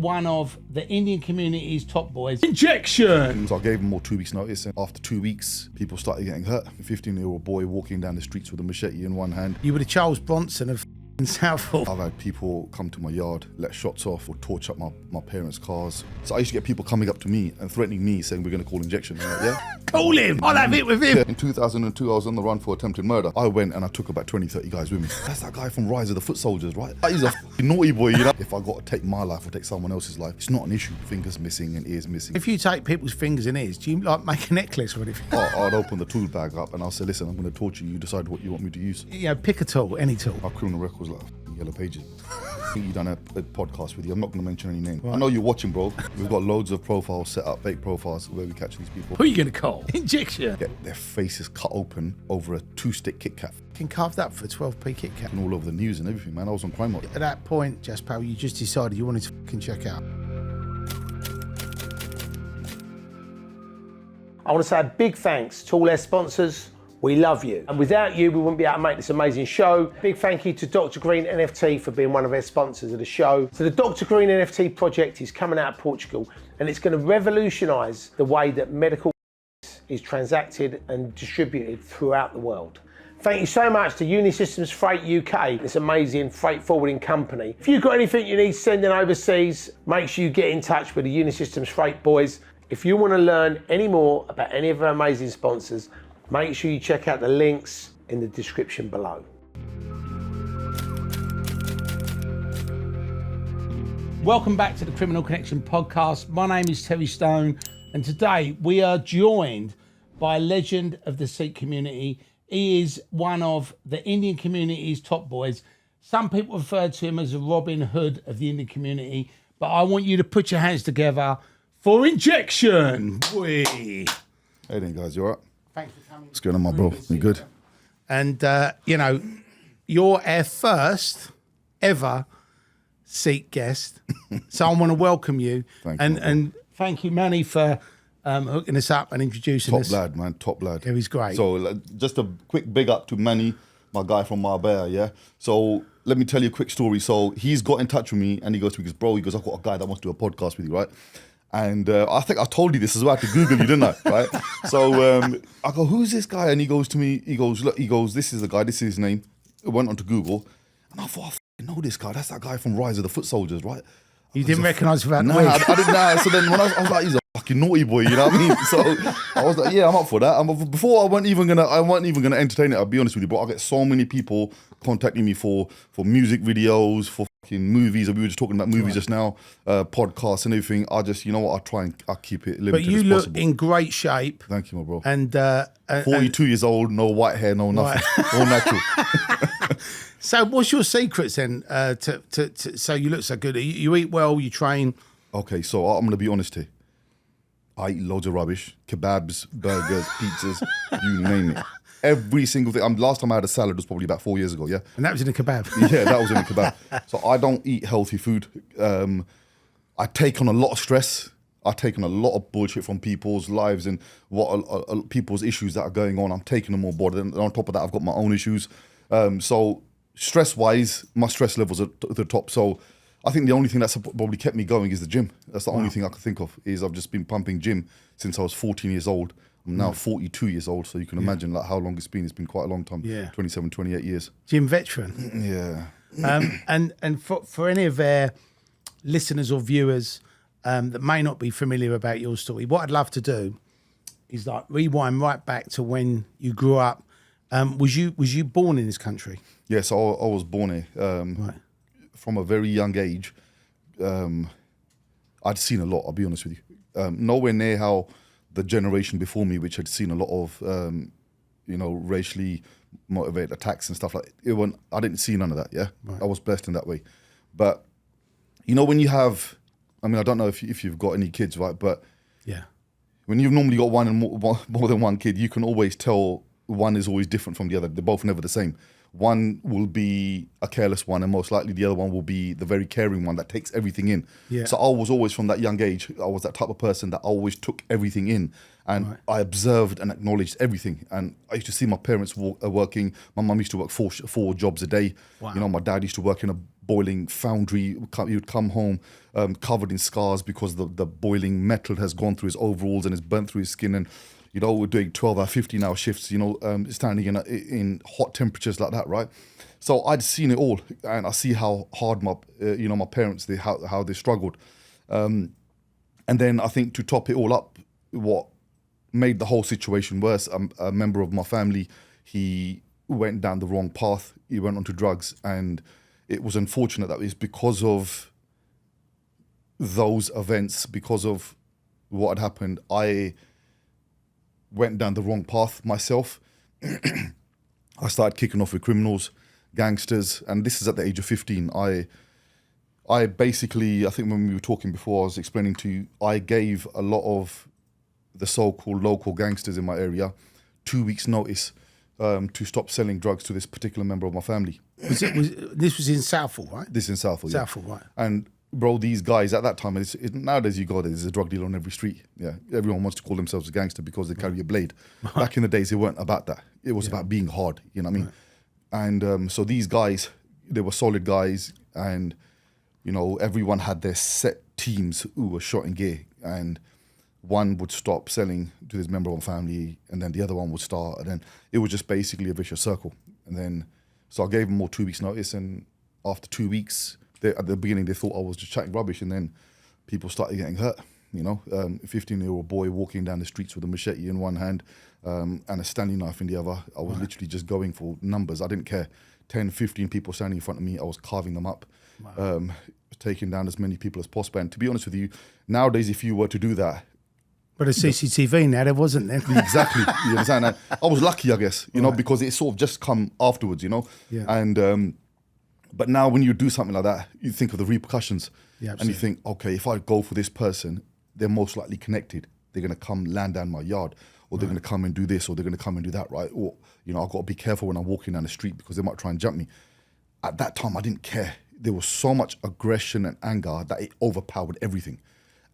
one of the Indian community's top boys. Injection! So I gave them all 2 weeks notice, and after 2 weeks, people started getting hurt. A 15-year-old boy walking down the streets with a machete in one hand. You were the Charles Bronson of Southall. I've had people come to my yard, let shots off, or torch up my parents' cars. So I used to get people coming up to me and threatening me, saying we're going to call injection. I'm like, yeah? Call him! I'll have it with him! Yeah. In 2002, I was on the run for attempted murder. I went and I took about 20, 30 guys with me. That's that guy from Rise of the Foot Soldiers, right? He's a naughty boy, you know? If I got to take my life or take someone else's life, it's not an issue. Fingers missing and ears missing. If you take people's fingers and ears, do you like make a necklace or anything? I'd open the tool bag up and I'll say, listen, I'm going to torture you. You decide what you want me to use. You know, pick a tool, any tool. Our criminal record's like yellow pages. I think you've done a podcast with you. I'm not going to mention any name. Right. I know you're watching, bro. We've got loads of profiles set up, fake profiles, where we catch these people. Who are you going to call? Injection. Get their faces cut open over a 2-stick Kit Kat. Can carve that for a 12p Kit Kat. And all over the news and everything, man. I was on crime mode. At that point, Jaspal, you just decided you wanted to fucking check out. I want to say a big thanks to all our sponsors. We love you. And without you, we wouldn't be able to make this amazing show. Big thank you to Dr. Green NFT for being one of our sponsors of the show. So the Dr. Green NFT project is coming out of Portugal, and it's going to revolutionise the way that medical is transacted and distributed throughout the world. Thank you so much to Unisystems Freight UK, this amazing freight forwarding company. If you've got anything you need sending overseas, make sure you get in touch with the Unisystems Freight boys. If you want to learn any more about any of our amazing sponsors, make sure you check out the links in the description below. Welcome back to the Criminal Connection podcast. My name is Terry Stone, and today we are joined by a legend of the Sikh community. He is one of the Indian community's top boys. Some people refer to him as the Robin Hood of the Indian community, but I want you to put your hands together for Injection. Whee. Hey then, guys, you all right? Thanks for coming. What's going on, my bro? You good? And, you know, you're our first ever Sikh guest. So I want to welcome you. Thank you, and thank you, Manny, for hooking us up and introducing us. Top lad, man. Top lad. Yeah, he's great. So just a quick big up to Manny, my guy from Marbella, yeah? So let me tell you a quick story. So he's got in touch with me and he goes, bro, I've got a guy that wants to do a podcast with you, right? And I think I told you this as well. I had to Google you, didn't I? Right? So I go, who's this guy? And he goes to me, look, this is the guy, this is his name. I went onto Google and I thought, I know this guy. That's that guy from Rise of the Foot Soldiers, right? You didn't recognise without the wig? I didn't know. So then when I was like, he's a fucking naughty boy, you know what I mean? So I was like, yeah, I'm up for that. And before I wasn't even gonna entertain it, I'll be honest with you, but I get so many people contacting me for music videos, for movies, and we were just talking about movies just now, podcasts and everything. I just, you know what, I keep it limited. But you as look possible. in great shape. Thank you, my bro. And 42 years old, no white hair, no nothing, all natural. So what's your secrets then so you look so good? You eat well, you train? Okay, so I'm going to be honest here. I eat loads of rubbish, kebabs, burgers, pizzas, you name it. Every single thing. Last time I had a salad was probably about 4 years ago, yeah? And that was in a kebab? Yeah, that was in a kebab. So I don't eat healthy food. I take on a lot of stress. I take on a lot of bullshit from people's lives and what people's issues that are going on. I'm taking them on board. And on top of that, I've got my own issues. So stress-wise, my stress levels are at the top. So I think the only thing that's probably kept me going is the gym. That's the only thing I can think of, is I've just been pumping gym since I was 14 years old. I'm now 42 years old, so you can imagine like how long it's been. It's been quite a long time, 27, 28 years. Gym veteran. Yeah. And for any of our listeners or viewers that may not be familiar about your story, what I'd love to do is like rewind right back to when you grew up. Was you born in this country? Yes, I was born here. Right. From a very young age, I'd seen a lot, I'll be honest with you. Nowhere near how the generation before me, which had seen a lot of, racially motivated attacks and stuff like that. I didn't see none of that, yeah? Right. I was blessed in that way. But, when you have, I don't know if you've got any kids, right? But yeah, when you've normally got one and more than one kid, you can always tell one is always different from the other. They're both never the same. One will be a careless one, and most likely the other one will be the very caring one that takes everything in. Yeah. So I was always, from that young age, I was that type of person that always took everything in, and I observed and acknowledged everything. And I used to see my parents working. My mum used to work four jobs a day. Wow. My dad used to work in a boiling foundry. He would come home covered in scars because the boiling metal has gone through his overalls and has burnt through his skin. And, you know, we're doing 12-hour, 15-hour shifts, you know, standing in hot temperatures like that, right? So I'd seen it all, and I see how hard my parents, how they struggled. And then I think to top it all up, what made the whole situation worse, a member of my family, he went down the wrong path. He went onto drugs, and it was unfortunate that it's because of those events, because of what had happened. I went down the wrong path myself. I started kicking off with criminals, gangsters, and this is at the age of 15. I basically, I think when we were talking before, I was explaining to you, I gave a lot of the so-called local gangsters in my area 2 weeks notice to stop selling drugs to this particular member of my family. This was in Southall, right? This is in Southall, yeah. Southall, right. And bro, these guys at that time, nowadays you got it, there's a drug dealer on every street. Yeah, everyone wants to call themselves a gangster because they carry a blade. Back in the days, it weren't about that. It was about being hard, you know what I mean? Right. And so these guys, they were solid guys, and you know, everyone had their set teams who were shot in gear, and one would stop selling to this member of my family, and then the other one would start, and then it was just basically a vicious circle. And then, so I gave them all 2 weeks notice, and after 2 weeks, at the beginning they thought I was just chatting rubbish, and then people started getting hurt. You know, a 15-year-old boy walking down the streets with a machete in one hand and a Stanley knife in the other. I was literally just going for numbers. I didn't care. 10, 15 people standing in front of me, I was carving them up, taking down as many people as possible. And to be honest with you, nowadays, if you were to do that, but a CCTV now, there wasn't then. Exactly. You understand? And I was lucky, I guess, you know, because it sort of just come afterwards, you know. Yeah. And but now when you do something like that, you think of the repercussions, and you think, okay, if I go for this person, they're most likely connected. They're going to come land down my yard, or they're going to come and do this, or they're going to come and do that, right? Or, you know, I've got to be careful when I'm walking down the street because they might try and jump me. At that time, I didn't care. There was so much aggression and anger that it overpowered everything.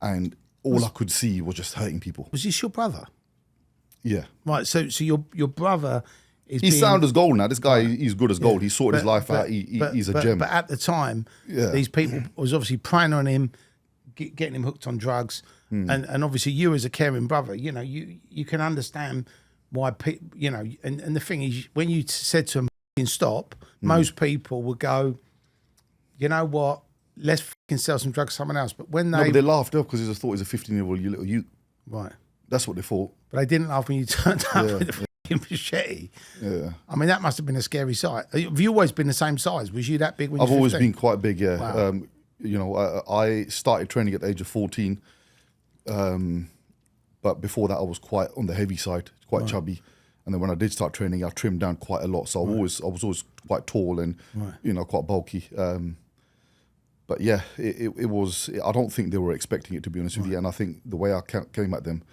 And all I could see was just hurting people. Was this your brother? Yeah. Right, so your brother is He's being, sound as gold now. This guy, he's good as gold. He sorted his life out. He's a gem. But at the time, these people was obviously preying on him, getting him hooked on drugs. And obviously you as a caring brother, you know, you can understand why people, you know, and the thing is, when you said to him, stop, most people would go, you know what, let's fucking sell some drugs to someone else. But when they laughed up because they just thought he's a 15-year-old little youth. Right. That's what they thought. But they didn't laugh when you turned up with a fucking machete. Yeah. I mean, that must have been a scary sight. Have you always been the same size? Was you that big when you were 15? I've always been quite big, yeah. Wow. You know, I started training at the age of 14. But before that, I was quite on the heavy side, quite chubby. And then when I did start training, I trimmed down quite a lot. So I was always quite tall and, you know, quite bulky. But yeah, it was, I don't think they were expecting it, to be honest with you. And I think the way I came at them,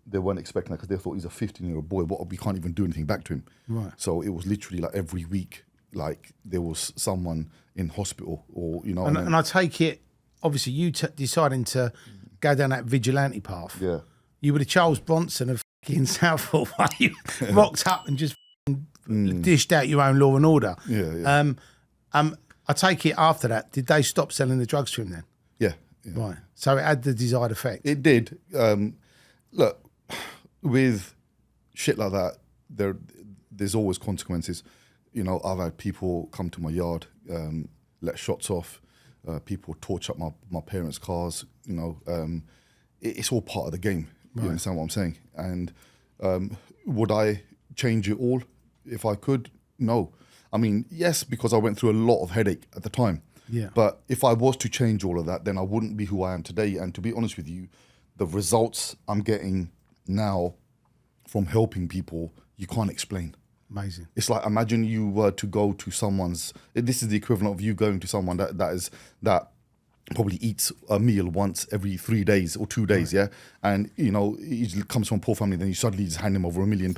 they weren't expecting that because they thought he's a 15-year-old boy. We can't even do anything back to him. Right. So it was literally like every week, like there was someone in hospital or, you know. And I take it, obviously you deciding to go down that vigilante path. Yeah. You were the Charles Bronson of fucking Southall. You rocked up and just dished out your own law and order. Yeah. I take it after that, did they stop selling the drugs to him then? Yeah. Right. So it had the desired effect. It did. Look, with shit like that, there's always consequences. You know, I've had people come to my yard, let shots off, people torch up my parents' cars. You know, it's all part of the game. You understand what I'm saying? And would I change it all if I could? No. I mean, yes, because I went through a lot of headache at the time. Yeah. But if I was to change all of that, then I wouldn't be who I am today. And to be honest with you, the results I'm getting now from helping people, you can't explain. Amazing. It's like, imagine you were to go to someone's, this is the equivalent of you going to someone that probably eats a meal once every 3 days or 2 days, yeah? And, you know, he comes from a poor family, then you suddenly just hand him over £1 million.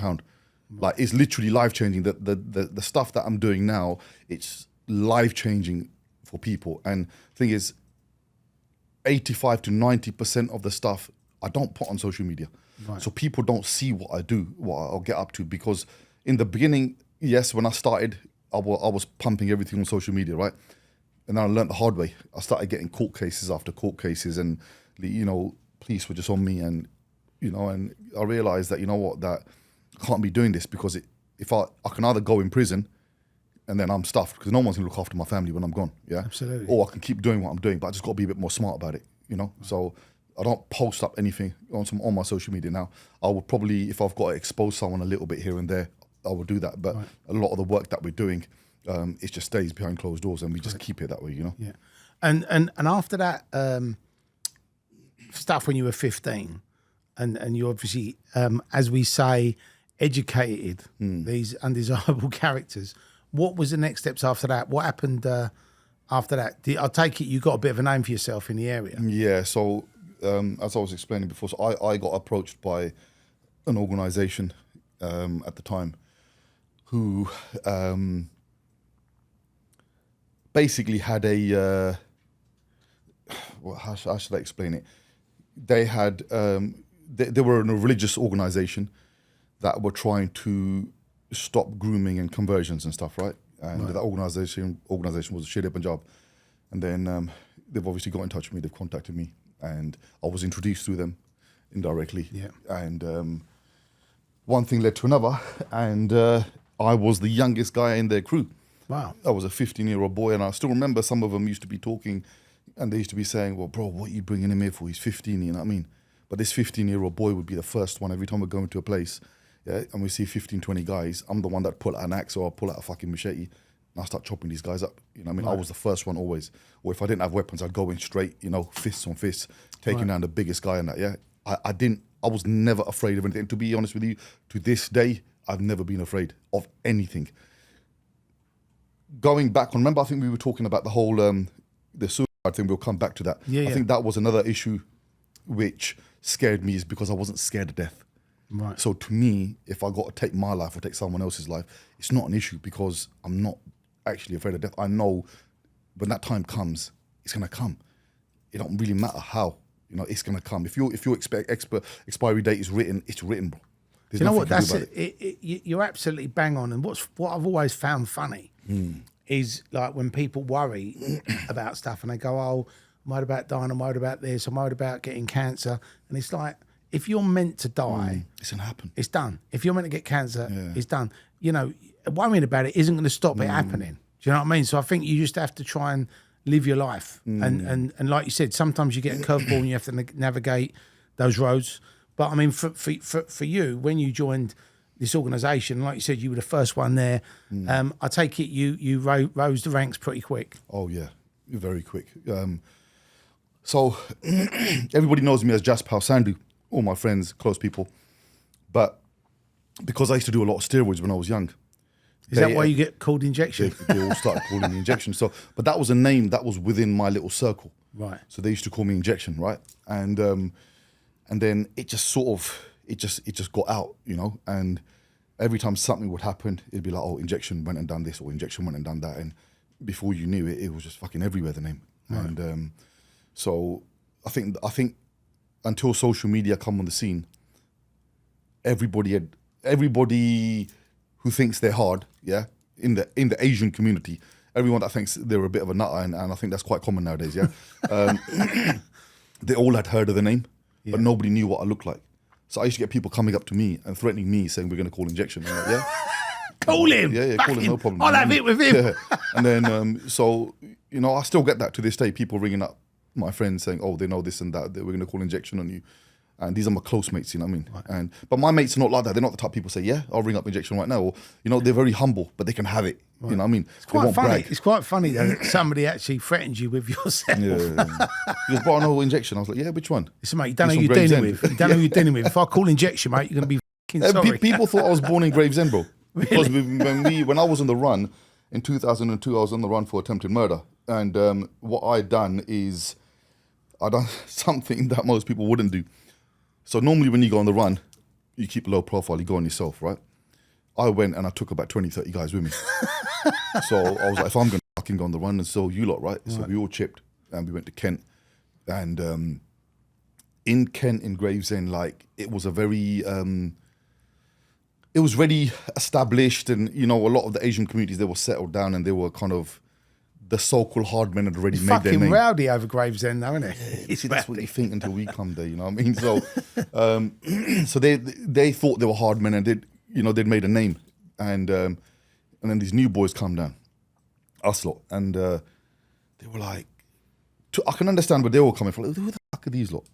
Like, it's literally life-changing. The stuff that I'm doing now, it's life-changing for people. And the thing is, 85 to 90% of the stuff I don't put on social media. Right. So people don't see what I do, what I'll get up to. Because in the beginning, yes, when I started, I was pumping everything on social media, right? And then I learned the hard way. I started getting court cases after court cases, and police were just on me, and and I realised that that I can't be doing this, because if I can either go in prison, and then I'm stuffed, because no one's gonna look after my family when I'm gone. Yeah, absolutely. Or I can keep doing what I'm doing, but I just got to be a bit more smart about it. So I don't post up anything on my social media now. I would probably, if I've got to expose someone a little bit here and there, I will do that. But a lot of the work that we're doing, it just stays behind closed doors, and we just keep it that way. Yeah. And after that stuff when you were 15, and you obviously, as we say, educated these undesirable characters. What was the next steps after that? What happened after that? I take it you got a bit of a name for yourself in the area. Yeah. So as I was explaining before, so I got approached by an organisation at the time who basically had a how should I explain it? They had they were in a religious organisation that were trying to stop grooming and conversions and stuff, right? And that organisation was Shere Punjab, and then they've obviously got in touch with me. They've contacted me, and I was introduced to them indirectly. Yeah. And one thing led to another, and I was the youngest guy in their crew. Wow. I was a 15-year-old boy, and I still remember some of them used to be talking, and they used to be saying, "Well, bro, what are you bringing him here for? He's 15, you know what I mean?" But this 15-year-old boy would be the first one every time we go into a place, yeah, and we see 15, 20 guys. I'm the one that pull out an axe, or I'll pull out a fucking machete, and I start chopping these guys up. You know what I mean? I was the first one always. Or if I didn't have weapons, I'd go in straight, fists on fists, taking down the biggest guy and that, yeah. I was never afraid of anything. To be honest with you, to this day, I've never been afraid of anything. Going back on, remember, I think we were talking about the whole, the suicide thing. We'll come back to that. Yeah, I think that was another issue which scared me, is because I wasn't scared of death. Right. So to me, if I got to take my life or take someone else's life, it's not an issue, because I'm not actually afraid of death. I know when that time comes, it's gonna come. It don't really matter how, it's gonna come. If your expiry date is written, it's written, bro. There's You know what? nothing That's to do about it. You're absolutely bang on. And what I've always found funny is like when people worry about stuff and they go, "Oh, I'm worried about dying. I'm worried about this. I'm worried about getting cancer." And it's like, if you're meant to die, it's gonna happen. It's done. If you're meant to get cancer, it's done. Worrying about it isn't going to stop it happening. Do you know what I mean? So I think you just have to try and live your life. And like you said, sometimes you get a curveball and you have to navigate those roads. But I mean, for you, when you joined this organisation, like you said, you were the first one there. I take it you rose the ranks pretty quick. Oh yeah, very quick. So everybody knows me as Jaspal Singh Sandhu, all my friends, close people. But because I used to do a lot of steroids when I was young. Is that why you get called Injection? They all started calling me Injection. So, but that was a name that was within my little circle. Right. So they used to call me Injection, right? And then it just it just got out, and every time something would happen, it'd be like, "Oh, Injection went and done this," or "Injection went and done that," and before you knew it, it was just fucking everywhere, the name. Right. And so I think until social media come on the scene, everybody who thinks they're hard, yeah, in the Asian community, everyone that thinks they're a bit of a nutter, and I think that's quite common nowadays, yeah. They all had heard of the name, but nobody knew what I looked like. So I used to get people coming up to me and threatening me, saying, "We're going to call Injection." I'm like, yeah. Call him. Yeah, call him, no problem. I'll have it with him. Yeah. And then, so, I still get that to this day, people ringing up my friends saying, "Oh, they know this and that, we're going to call Injection on you." And these are my close mates, you know what I mean? Right. But my mates are not like that. They're not the type of people say, "Yeah, I'll ring up Injection right now." Or, they're very humble, but they can have it. Right. You know what I mean? It's quite funny. Brag. It's quite funny that somebody actually threatened you with yourself. Yeah. He goes, "Bro, I know Injection." I was like, "Yeah, which one?" Listen, mate, you don't know who you're dealing with. You don't know who you're dealing with. If I call Injection, mate, you're going to be fucking sorry. People thought I was born in Gravesend, bro. Really? Because when I was on the run, in 2002, I was on the run for attempted murder. And what I'd done is, I'd done something that most people wouldn't do. So normally when you go on the run, you keep a low profile, you go on yourself, right? I went and I took about 20, 30 guys with me. So I was like, if I'm going to fucking go on the run, and so you lot, right? So we all chipped and we went to Kent. And in Kent, in Gravesend, like, it was a very, it was already established, and, a lot of the Asian communities, they were settled down and they were kind of the so-called hard men had already made their Fucking name. rowdy over Gravesend, though, isn't it? You see, that's what you think until we come there, you know what I mean? So, so they thought they were hard men and they'd made a name, and then these new boys come down, us lot, and they were like, I can understand where they were coming from. Like, who the fuck are these lot?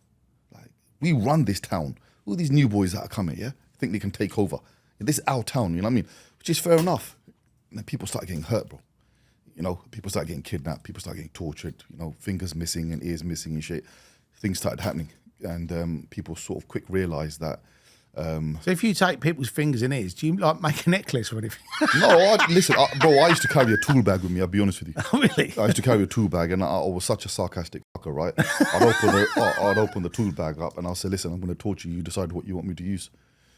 Like, we run this town. Who are these new boys that are coming? Yeah, think they can take over? This is our town, you know what I mean? Which is fair enough. And then people start getting hurt, bro. You know, people start getting kidnapped, people start getting tortured, you know, fingers missing and ears missing and shit. Things started happening. And people sort of quick realised that. So if you take people's fingers and ears, do you like make a necklace or anything? No, listen, bro, I used to carry a tool bag with me, I'll be honest with you. Oh, really? I used to carry a tool bag, and I was such a sarcastic fucker, right? I'd open the tool bag up and I'll say, listen, I'm going to torture you, decide what you want me to use.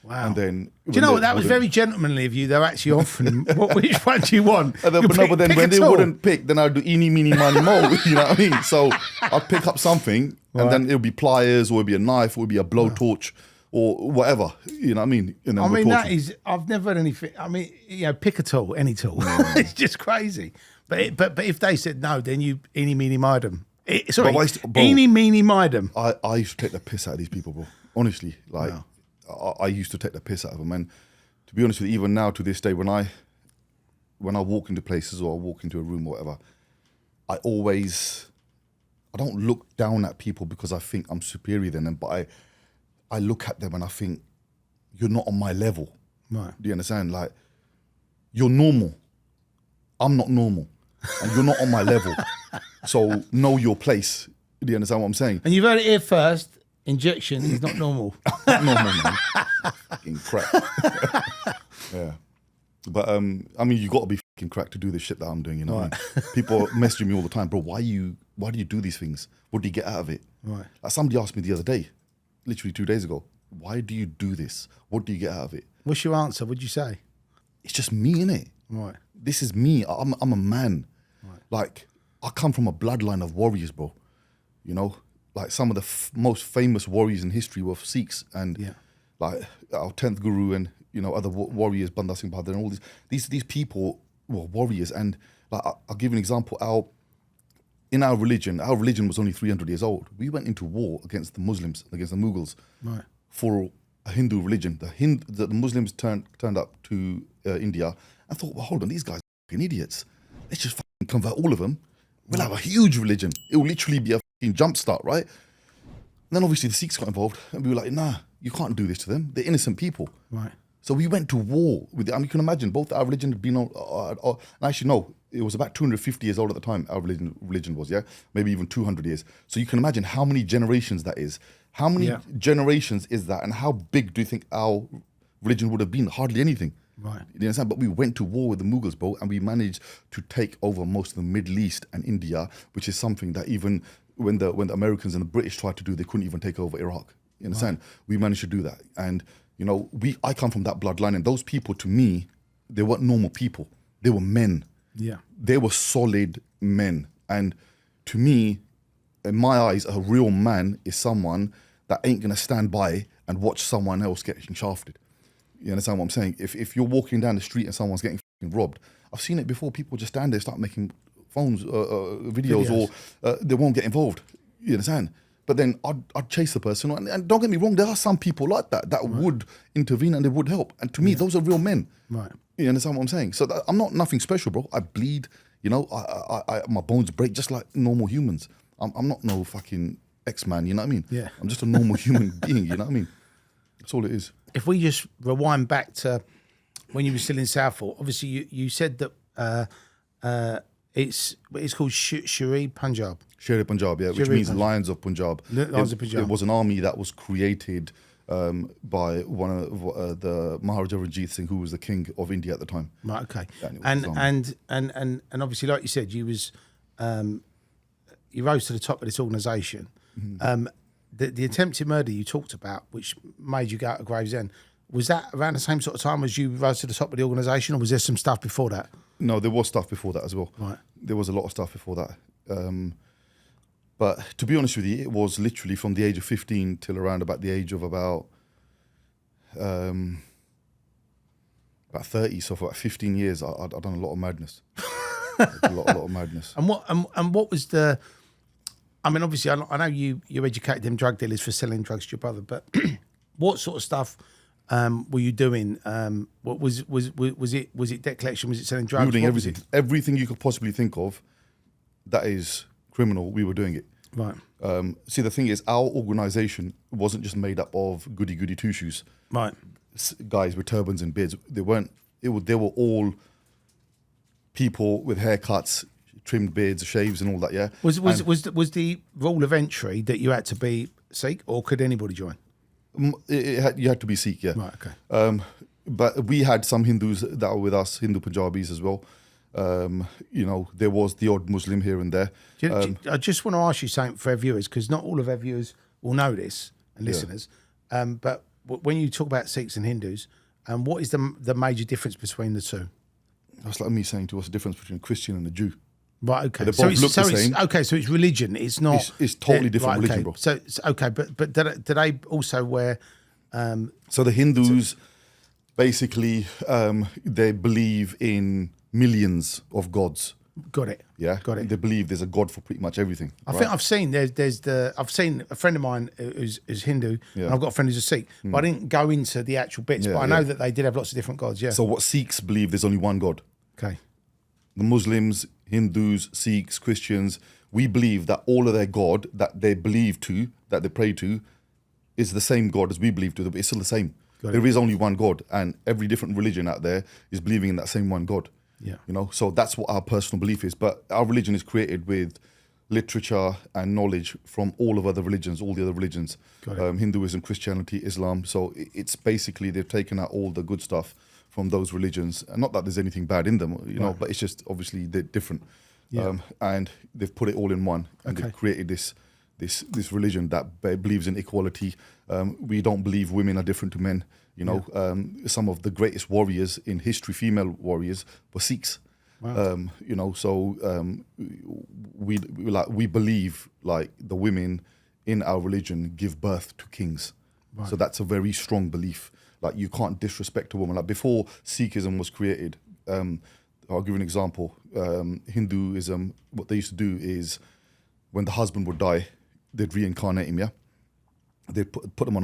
Wow. And then, do you know what? That was very gentlemanly of you. They're actually offering which one do you want? But then when they wouldn't pick, then I'd do eeny, meeny, miny, mo. You know what I mean? So I'd pick up something, and then it would be pliers, or it would be a knife, or it would be a blowtorch, or whatever. You know what I mean? And then I mean, that is, I've never had anything. I mean, you know, pick a tool, any tool. It's just crazy. But if they said no, then you eeny, meeny, miny them. Sorry, eeny, meeny, miny them. I used to take the piss out of these people, bro. Honestly, like. Wow. I used to take the piss out of them, and to be honest with you, even now to this day, when I walk into places or I walk into a room or whatever, I don't look down at people because I think I'm superior than them, but I look at them and I think, you're not on my level. Right. Do you understand? Like, you're normal. I'm not normal, and you're not on my level. So know your place. Do you understand what I'm saying? And you've heard it here first. Injection is not normal. Not normal, man. Fucking crack. Yeah. But, I mean, you got to be fucking crack to do this shit that I'm doing, you know what I mean? People messaging me all the time, bro, why do you do these things? What do you get out of it? Right. Like somebody asked me the other day, literally 2 days ago, why do you do this? What do you get out of it? What's your answer? What'd you say? It's just me, innit? Right. This is me. I'm a man. Right. Like, I come from a bloodline of warriors, bro. You know? Like some of the most famous warriors in history were Sikhs, and like our 10th Guru and, you know, other warriors, Banda Singh Bahadur, and all these people were warriors. And like, I'll give you an example. In our religion was only 300 years old. We went into war against the Muslims, against the Mughals, right, for a Hindu religion. The Muslims turned up to India and thought, well, hold on, these guys are fucking idiots. Let's just fucking convert all of them. We'll have a huge religion. It will literally be a fucking jumpstart, right? And then obviously the Sikhs got involved, and we were like, nah, you can't do this to them. They're innocent people. Right. So we went to war with them. I mean, you can imagine, both our religion had been on, and actually no, it was about 250 years old at the time, our religion was, yeah? Maybe even 200 years. So you can imagine how many generations that is. How many generations is that, and how big do you think our religion would have been? Hardly anything. Right. You understand? But we went to war with the Mughals, bro, and we managed to take over most of the Middle East and India, which is something that even when the Americans and the British tried to do, they couldn't even take over Iraq. You understand? Right. We managed to do that. And, you know, I come from that bloodline, and those people, to me, they weren't normal people. They were men. Yeah. They were solid men. And to me, in my eyes, a real man is someone that ain't going to stand by and watch someone else getting shafted. You understand what I'm saying? If you're walking down the street and someone's getting robbed, I've seen it before. People just stand there, start making phones, videos, or they won't get involved. You understand? But then I'd chase the person. And don't get me wrong, there are some people like that would intervene and they would help. And to me, those are real men. Right. You understand what I'm saying? So I'm not nothing special, bro. I bleed, you know, my bones break just like normal humans. I'm not no fucking X-Man, you know what I mean? Yeah. I'm just a normal human being, you know what I mean? That's all it is. If we just rewind back to when you were still in Southall, obviously you said that it's called Shere Punjab. Shere Punjab, yeah, which means Lions of Punjab. Lions of Punjab. It was an army that was created by one of the Maharaja Ranjit Singh, who was the king of India at the time. Right, okay. And obviously, like you said, you rose to the top of this organisation. Mm-hmm. The attempted murder you talked about, which made you go out of Gravesend, was that around the same sort of time as you rose to the top of the organisation, or was there some stuff before that? No, there was stuff before that as well. Right. There was a lot of stuff before that. But to be honest with you, it was literally from the age of 15 till around about the age of about 30. So for about 15 years, I'd done a lot of madness. a lot of madness. And what was the? I mean, obviously, I know you educated them drug dealers for selling drugs to your brother, but what sort of stuff were you doing? What was it debt collection? Was it selling drugs? We were doing What everything. was it? Everything you could possibly think of that is criminal, we were doing it. Right. See, the thing is, our organisation wasn't just made up of goody two-shoes Right. guys with turbans and beards. They weren't. They were all people with haircuts, trimmed beards, shaves, and all that. Yeah. Was the rule of entry that you had to be Sikh, or could anybody join? You had to be Sikh, yeah. Right. Okay. But we had some Hindus that were with us, Hindu Punjabis as well. There was the odd Muslim here and there. I just want to ask you something for our viewers, because not all of our viewers will know this, and listeners. But when you talk about Sikhs and Hindus, what is the major difference between the two? That's like me saying to us the difference between a Christian and a Jew. Right. Okay. They both look the same. Okay. So it's religion. It's not. It's totally different religion, okay. bro. So okay, but do they also wear? So the Hindus, basically, they believe in millions of gods. Got it. Yeah, Got it. They believe there's a god for pretty much everything. I think I've seen I've seen a friend of mine who's Hindu, and I've got a friend who's a Sikh, but I didn't go into the actual bits. But I know that they did have lots of different gods. Yeah. So what Sikhs believe, there's only one God. Okay. The Muslims, Hindus, Sikhs, Christians, we believe that all of their God that they believe to, that they pray to, is the same God as we believe to. It's still the same. There is only one God, and every different religion out there is believing in that same one God. Yeah. So that's what our personal belief is. But our religion is created with literature and knowledge from all of other religions, all the other religions, Hinduism, Christianity, Islam. So it's basically they've taken out all the good stuff from those religions, and not that there's anything bad in them, but it's just obviously they're different. And they've put it all in one, and they've created this religion that believes in equality. We don't believe women are different to men. Some of the greatest warriors in history, female warriors, were Sikhs. Wow. We believe like the women in our religion give birth to kings. Right. So that's a very strong belief. Like you can't disrespect a woman. Like before Sikhism was created, I'll give you an example. Hinduism, what they used to do is when the husband would die, they'd reincarnate him. Yeah, they'd put them on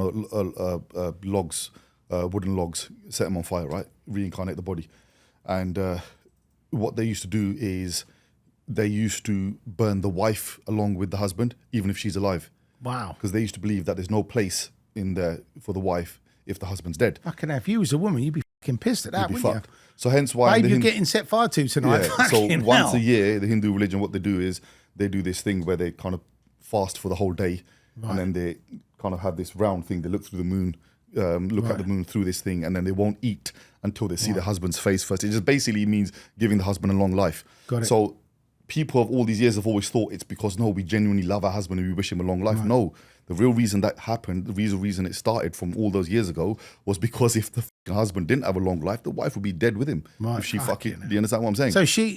logs. Wooden logs, set them on fire, right? Reincarnate the body. And what they used to do is they used to burn the wife along with the husband, even if she's alive. Wow. Because they used to believe that there's no place in there for the wife if the husband's dead. Fucking hell, if you was a woman, you'd be fucking pissed at that, You'd be wouldn't fucked. So hence why... Babe, you're getting set fire to tonight. Yeah, so once a year, the Hindu religion, what they do is they do this thing where they kind of fast for the whole day. Right. And then they kind of have this round thing. They look through the moon, look at the moon through this thing, and then they won't eat until they see their husband's face first. It just basically means giving the husband a long life. Got it. So people of all these years have always thought it's because, no, we genuinely love our husband and we wish him a long life. Right. No, the real reason that happened, the reason it started from all those years ago was because if the husband didn't have a long life, the wife would be dead with him. Right. If she fucking, do you understand what I'm saying?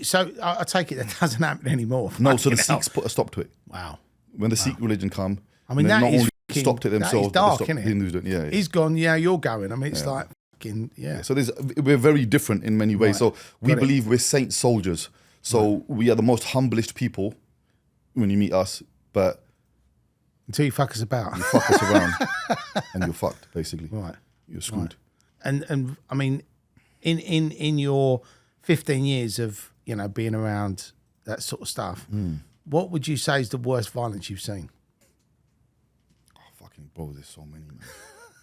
So I take it that doesn't happen anymore. No, so the Sikhs put a stop to it. Wow. When the Sikh religion come, I mean, that not is only stopped it themselves, dark, but they stopped the Hindus doing it. Yeah. He's gone, you're going. I mean, it's like fucking, So we're very different in many ways. Right. So we believe we're saint soldiers. So we are the most humblest people when you meet us, but until you fuck us about. You fuck us around and you're fucked, basically. Right. You're screwed. Right. And I mean, in your 15 years of, being around that sort of stuff, what would you say is the worst violence you've seen? Oh, fucking bro, there's so many, man.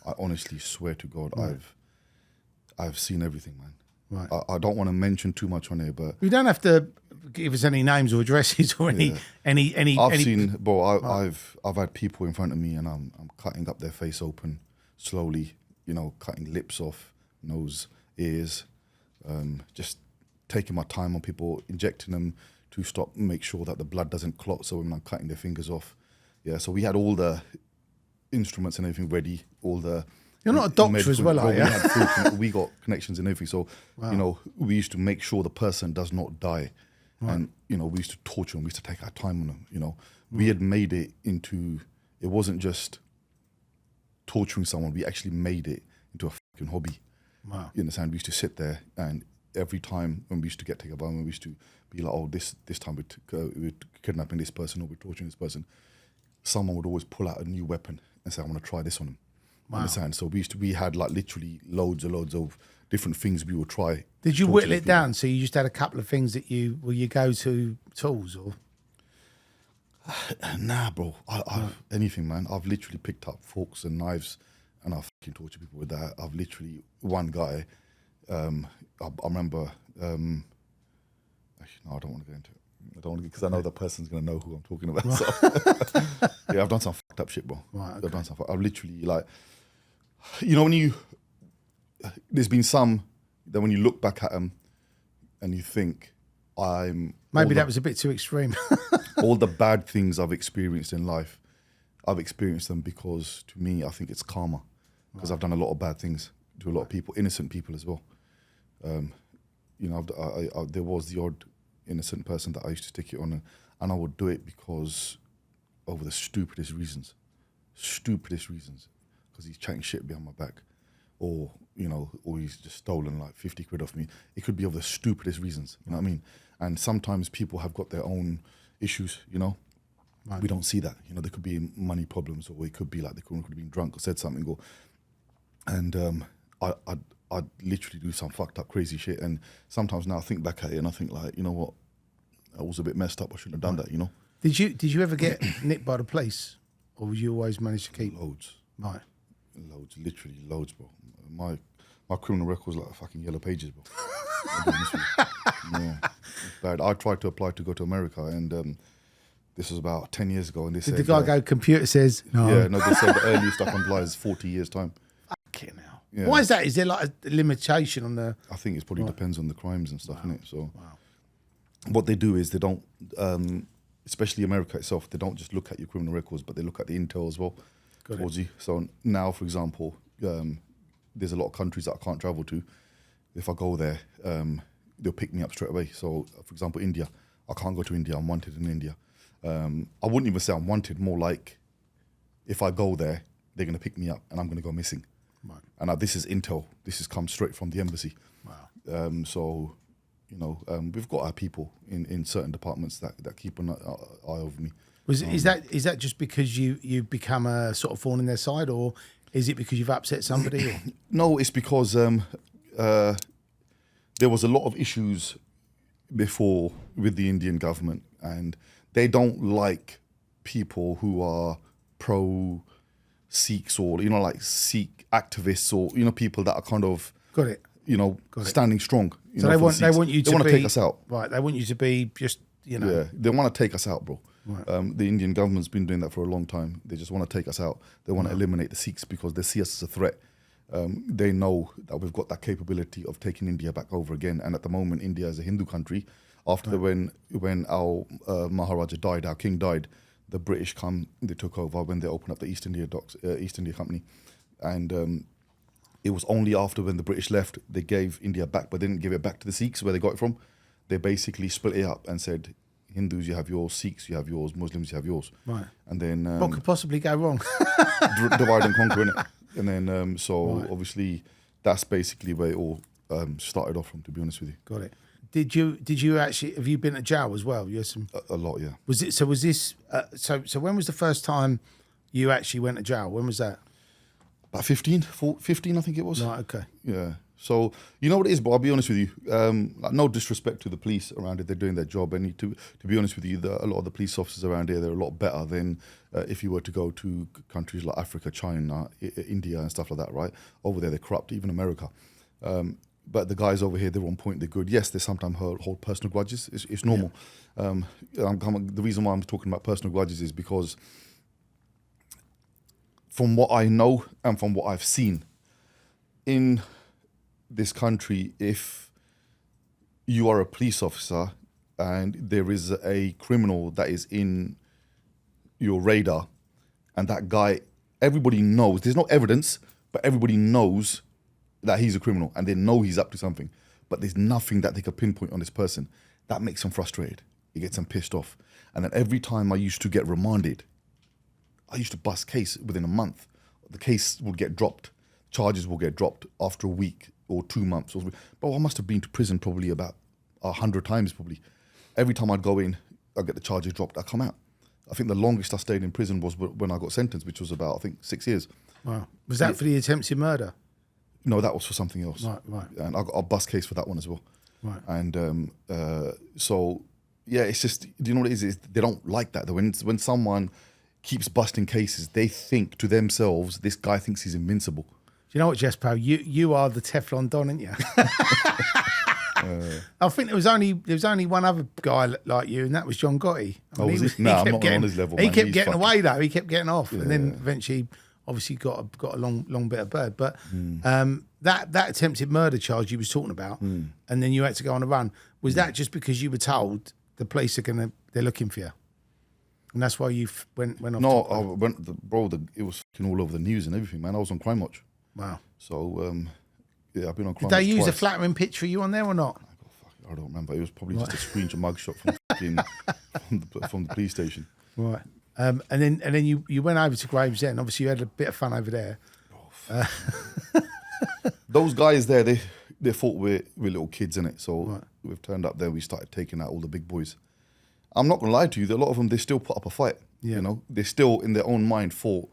I honestly swear to God, I've seen everything, man. Right. I don't want to mention too much on here, but you don't have to give us any names or addresses or any. I've seen, bro. I've had people in front of me, and I'm cutting up their face open slowly. Cutting lips off, nose, ears, just taking my time on people, injecting them to make sure that the blood doesn't clot. So when I'm cutting their fingers off, so we had all the instruments and everything ready, all the. You're not a doctor as well, are you? We got connections and everything. So, we used to make sure the person does not die. Right. And, we used to torture them. We used to take our time on them, We had made it into, it wasn't just torturing someone. We actually made it into a fucking hobby. Wow. You understand? We used to sit there and every time when we used to get together, when we used to be like, oh, this time we're kidnapping this person or we're torturing this person, someone would always pull out a new weapon and say, I want to try this on him. Wow. Understand? So we had like literally loads of different things we would try. Did you whittle it down? So you just had a couple of things that were your go-to tools, or? Nah, bro. Anything, man. I've literally picked up forks and knives, and I've fucking tortured people with that. I've literally one guy. I remember. Actually, no, I don't want to go into it. I don't want to, because I know the person's gonna know who I'm talking about. So. Yeah, I've done some fucked up shit, bro. Right, okay. I've done some. I've literally like, when there's been some that when you look back at them, and you think, maybe that was a bit too extreme. all the bad things I've experienced in life, I've experienced them because, to me, I think it's karma. Because I've done a lot of bad things to a lot of people, innocent people as well. There was the odd innocent person that I used to stick it on, and I would do it because over the stupidest reasons, because he's chatting shit behind my back, or he's just stolen like 50 quid off me. It could be of the stupidest reasons, you know what I mean? And sometimes people have got their own issues, Right. We don't see that. There could be money problems, or it could be like they could have been drunk or said something, and I'd literally do some fucked up crazy shit. And sometimes now I think back at it and I think like, you know what, I was a bit messed up. I shouldn't have done that. Did you ever get nipped by the police, or would you always manage to keep? Loads. Right. Loads, literally loads, bro. My criminal record's like fucking yellow pages, bro. I'll be honest with you. Yeah, it's bad. I tried to apply to go to America, and this was about 10 years ago, and they said... Did the guy go, computer says no? Yeah, no, they said the earliest I can apply is 40 years' time. Fucking hell. Yeah. Why is that? Is there like a limitation on the... I think it probably depends on the crimes and stuff, innit? So Wow. what they do is they don't, especially America itself, they don't just look at your criminal records, but they look at the intel as well towards you. So now, for example, there's a lot of countries that I can't travel to. If I go there, they'll pick me up straight away. So, for example, India, I can't go to India. I'm wanted in India. I wouldn't even say I'm wanted. More like, if I go there, they're going to pick me up and I'm going to go missing. Right. And this is intel. This has come straight from the embassy. Wow. So, we've got our people in certain departments that keep an eye over me. Is that just because you become a sort of thorn in their side, or is it because you've upset somebody? Or? No, it's because there was a lot of issues before with the Indian government, and they don't like people who are pro Sikhs, or like Sikh activists, or people that are kind of Got it. standing strong. So they want you to take us out. Right. They want you to be just Yeah, they want to take us out, bro. Right. The Indian government's been doing that for a long time. They just want to take us out. They want to eliminate the Sikhs because they see us as a threat. They know that we've got that capability of taking India back over again. And at the moment, India is a Hindu country. After when our Maharaja died, our king died, the British they took over when they opened up the East India Company. And it was only after when the British left, they gave India back, but they didn't give it back to the Sikhs where they got it from. They basically split it up and said, Hindus, you have yours, Sikhs, you have yours, Muslims, you have yours. Right. And then... what could possibly go wrong? divide and conquer, innit? And then, obviously, that's basically where it all started off from, to be honest with you. Got it. Did you actually, have you been to jail as well? You had some... A lot, yeah. Was this, so when was the first time you actually went to jail? When was that? About 15, I think it was. Right, okay. Yeah. So, you know what it is, but I'll be honest with you. No disrespect to the police around here. They're doing their job. And to be honest with you, a lot of the police officers around here, they're a lot better than if you were to go to countries like Africa, China, India and stuff like that, right? Over there, they're corrupt, even America. But the guys over here, they're on point, they're good. Yes, they sometimes hold personal grudges. It's normal. Yeah. The reason why I'm talking about personal grudges is because from what I know and from what I've seen in this country, if you are a police officer and there is a criminal that is in your radar, and that guy, everybody knows, there's no evidence, but everybody knows that he's a criminal and they know he's up to something, but there's nothing that they can pinpoint on this person, that makes them frustrated. It gets them pissed off. And then every time I used to get remanded, I used to bust case within a month. The case would get dropped. Charges will get dropped after a week. or 2 months. Bro, I must have been to prison probably about 100 times probably. Every time I'd go in, I'd get the charges dropped, I'd come out. I think the longest I stayed in prison was when I got sentenced, which was about, I think, 6 years. Wow. Was that for the attempted murder? No, that was for something else. Right. And I got a bus case for that one as well. Right. And so, yeah, it's just, do you know what it is? They don't like that. When someone keeps busting cases, they think to themselves, this guy thinks he's invincible. Do you know what, Jaspal? You are the Teflon Don, aren't you? I think there was only one other guy like you, and that was John Gotti. I'm not on his level. He man. kept He's getting fucking away though. He kept getting off, Yeah. and then eventually, obviously, got a long bit of bird. But that attempted murder charge you was talking about, and then you had to go on a run. Was that just because you were told the police they're looking for you, and that's why you went off? No, I went, it was fucking all over the news and everything, man. I was on Crime Watch. Wow. So, yeah, I've been on Crime Did they Watch use a twice. flattering picture of you on there or not? I don't remember. It was probably just a screenshot mugshot from the police station. Right. And then you went over to Gravesend. Obviously, you had a bit of fun over there. Those guys there, they thought we're little kids in it. So we've turned up there. We started taking out all the big boys. I'm not gonna lie to you. A lot of them, they still put up a fight. Yeah. You know, they still in their own mind thought,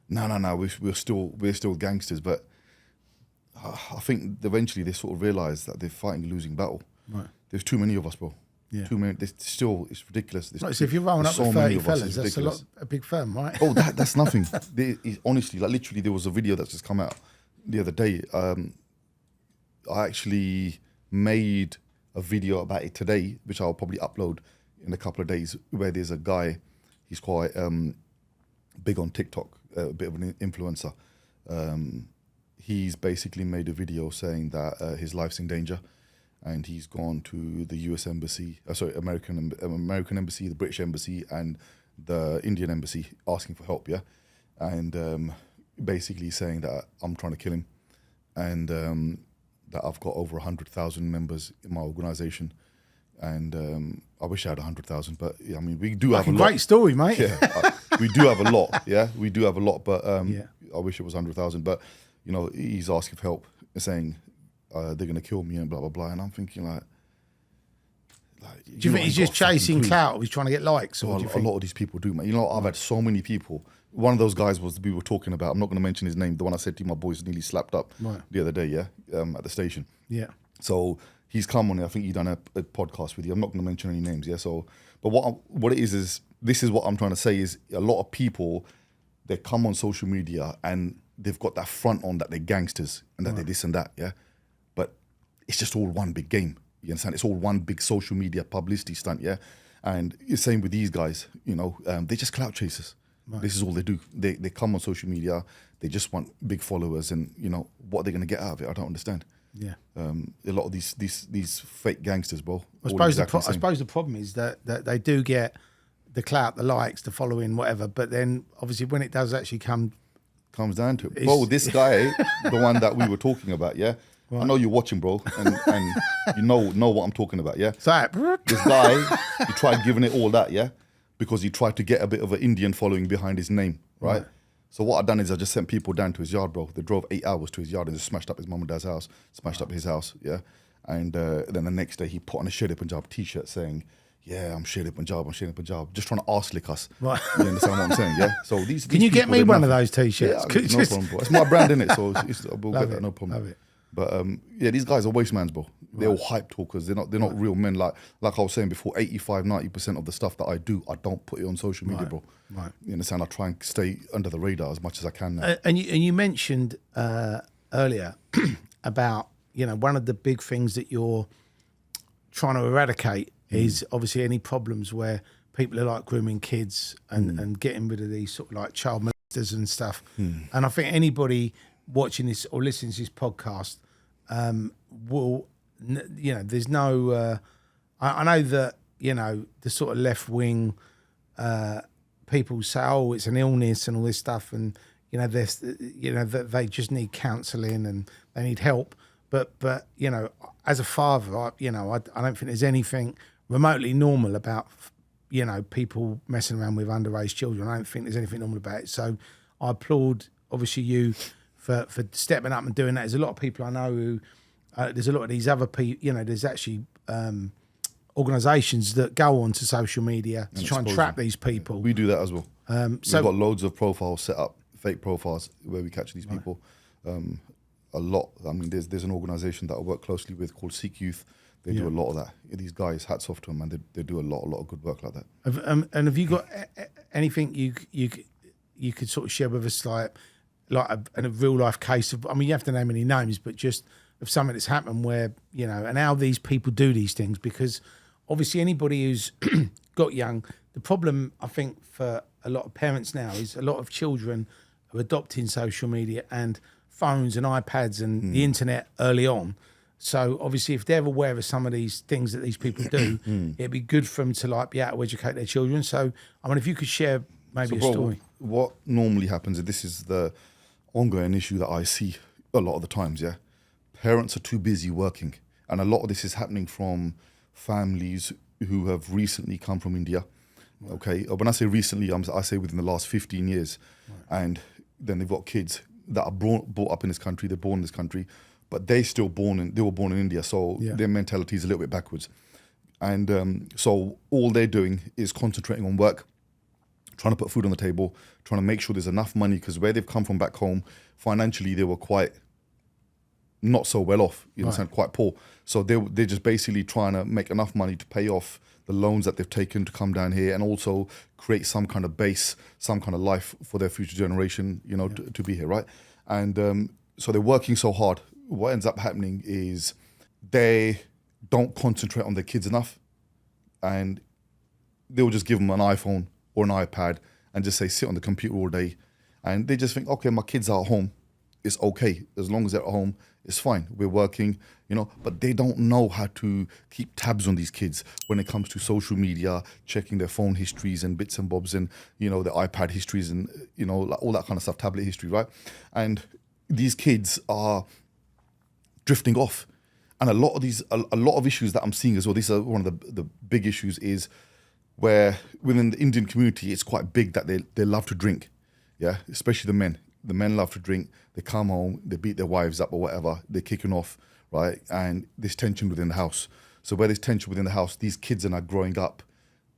no, we're still gangsters. But I think eventually they sort of realised that they're fighting a losing battle. Right. There's too many of us, bro. Yeah. Too many. It's ridiculous. Right, so if you're rolling up There's with so many 30 of us, fellas, it's that's a big firm, right? Oh, that's nothing. Honestly, like literally, there was a video that's just come out the other day. I actually made a video about it today, which I'll probably upload in a couple of days, where there's a guy, he's quite big on TikTok, a bit of an influencer. He's basically made a video saying that his life's in danger, and he's gone to the US Embassy, American Embassy, the British Embassy, and the Indian Embassy, asking for help, yeah? And basically saying that I'm trying to kill him, and that I've got over 100,000 members in my organisation, and I wish I had 100,000, but yeah, I mean, we do have a lot. Great story, mate. Yeah, we do have a lot, yeah? We do have a lot, but I wish it was 100,000, but, you know, he's asking for help, saying, they're going to kill me and blah, blah, blah. And I'm thinking like do you think he's just chasing clout? He's trying to get likes? Or a lot of these people do, man. You know, I've had so many people. One of those guys we were talking about, I'm not going to mention his name, the one I said to you, my boys nearly slapped up the other day, yeah, at the station. Yeah. So he's come on, I think he done a podcast with you. I'm not going to mention any names, yeah? So, but what it is this is what I'm trying to say is a lot of people, they come on social media and they've got that front on that they're gangsters and that they're this and that, yeah? But it's just all one big game. You understand? It's all one big social media publicity stunt, yeah? And it's same with these guys, you know, they're just clout chasers. Right. This is all they do. They come on social media, they just want big followers, and, you know, what they're going to get out of it, I don't understand. Yeah. A lot of these fake gangsters, bro. I suppose the problem is that they do get the clout, the likes, the following, whatever, but then obviously when it does actually comes down to it. Bro, this guy, the one that we were talking about, yeah? Right. I know you're watching, bro, and you know what I'm talking about, yeah? So, this guy, he tried giving it all that, yeah? Because he tried to get a bit of an Indian following behind his name, right? So what I've done is I just sent people down to his yard, bro. They drove 8 hours to his yard and just smashed up his mum and dad's house, smashed up his house, yeah? And then the next day he put on a Shere Punjab t-shirt saying, yeah, I'm Shere Punjab, just trying to arse lick us. Right. You understand what I'm saying, yeah? So these Can you get me one of those t-shirts? Yeah, no problem, bro. It's my brand, innit? So we'll get that, no problem. Love it. But yeah, these guys are waste mans, bro. They're all hype talkers. They're not real men. Like I was saying before, 85-90% of the stuff that I do, I don't put it on social media, bro. Right. You understand? I try and stay under the radar as much as I can now. And you mentioned earlier about, you know, one of the big things that you're trying to eradicate is obviously any problems where people are like grooming kids and getting rid of these sort of like child molesters and stuff. And I think anybody watching this or listening to this podcast will, you know, there's no, I know that, you know, the sort of left wing people say, oh, it's an illness and all this stuff. And, you know, that they just need counselling and they need help. But you know, as a father, I don't think there's anything remotely normal about, you know, people messing around with underage children. I don't think there's anything normal about it. So I applaud, obviously, you for stepping up and doing that. There's a lot of people I know who there's a lot of these other people, you know, there's actually organisations that go onto social media to try and trap these people. We do that as well. So We've got loads of profiles set up, fake profiles, where we catch these people. A lot. I mean, there's an organisation that I work closely with called Seek Youth. They do a lot of that. These guys, hats off to them, and they do a lot of good work like that. And have you got anything you could sort of share with us, like a real life case of? I mean, you have to name any names, but just of something that's happened where, you know, and how these people do these things, because obviously anybody who's got young, the problem I think for a lot of parents now is a lot of children are adopting social media and phones and iPads and the internet early on. So obviously if they're aware of some of these things that these people do, it'd be good for them to like be able to educate their children. So I mean, if you could share maybe a story. What normally happens, and this is the ongoing issue that I see a lot of the times, parents are too busy working. And a lot of this is happening from families who have recently come from India. Right. Okay, when I say recently, I say within the last 15 years. Right. And then they've got kids that are brought up in this country, they're born in this country, but they were born in India, so their mentality is a little bit backwards. And so all they're doing is concentrating on work, trying to put food on the table, trying to make sure there's enough money, because where they've come from back home, financially they were quite not so well off, you know, quite poor. So they're just basically trying to make enough money to pay off the loans that they've taken to come down here, and also create some kind of base, some kind of life for their future generation, you know, to be here, right? And so they're working so hard. What ends up happening is they don't concentrate on their kids enough, and they'll just give them an iPhone or an iPad and just say, sit on the computer all day. And they just think, okay, my kids are at home, it's okay. As long as they're at home, it's fine. We're working, you know, but they don't know how to keep tabs on these kids when it comes to social media, checking their phone histories and bits and bobs, and, you know, their iPad histories and, you know, like all that kind of stuff, tablet history, right? And these kids are drifting off. And a lot of issues that I'm seeing as well, these are one of the big issues, is where within the Indian community, it's quite big that they love to drink, especially the men. The men love to drink. They come home, they beat their wives up or whatever. They're kicking off, right? And there's tension within the house. So where there's tension within the house, these kids are now growing up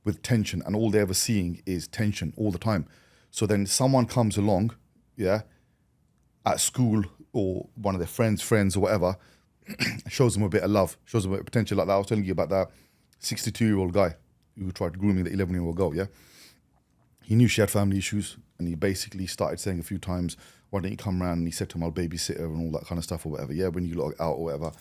with tension, and all they're ever seeing is tension all the time. So then someone comes along, at school, or one of their friends or whatever, shows them a bit of love, shows them a bit of potential. Like that, I was telling you about that 62-year-old guy who tried grooming the 11-year-old girl, He knew she had family issues, and he basically started saying a few times, why don't you come around? And he said to him, I'll babysit her and all that kind of stuff or whatever. When you lot out or whatever.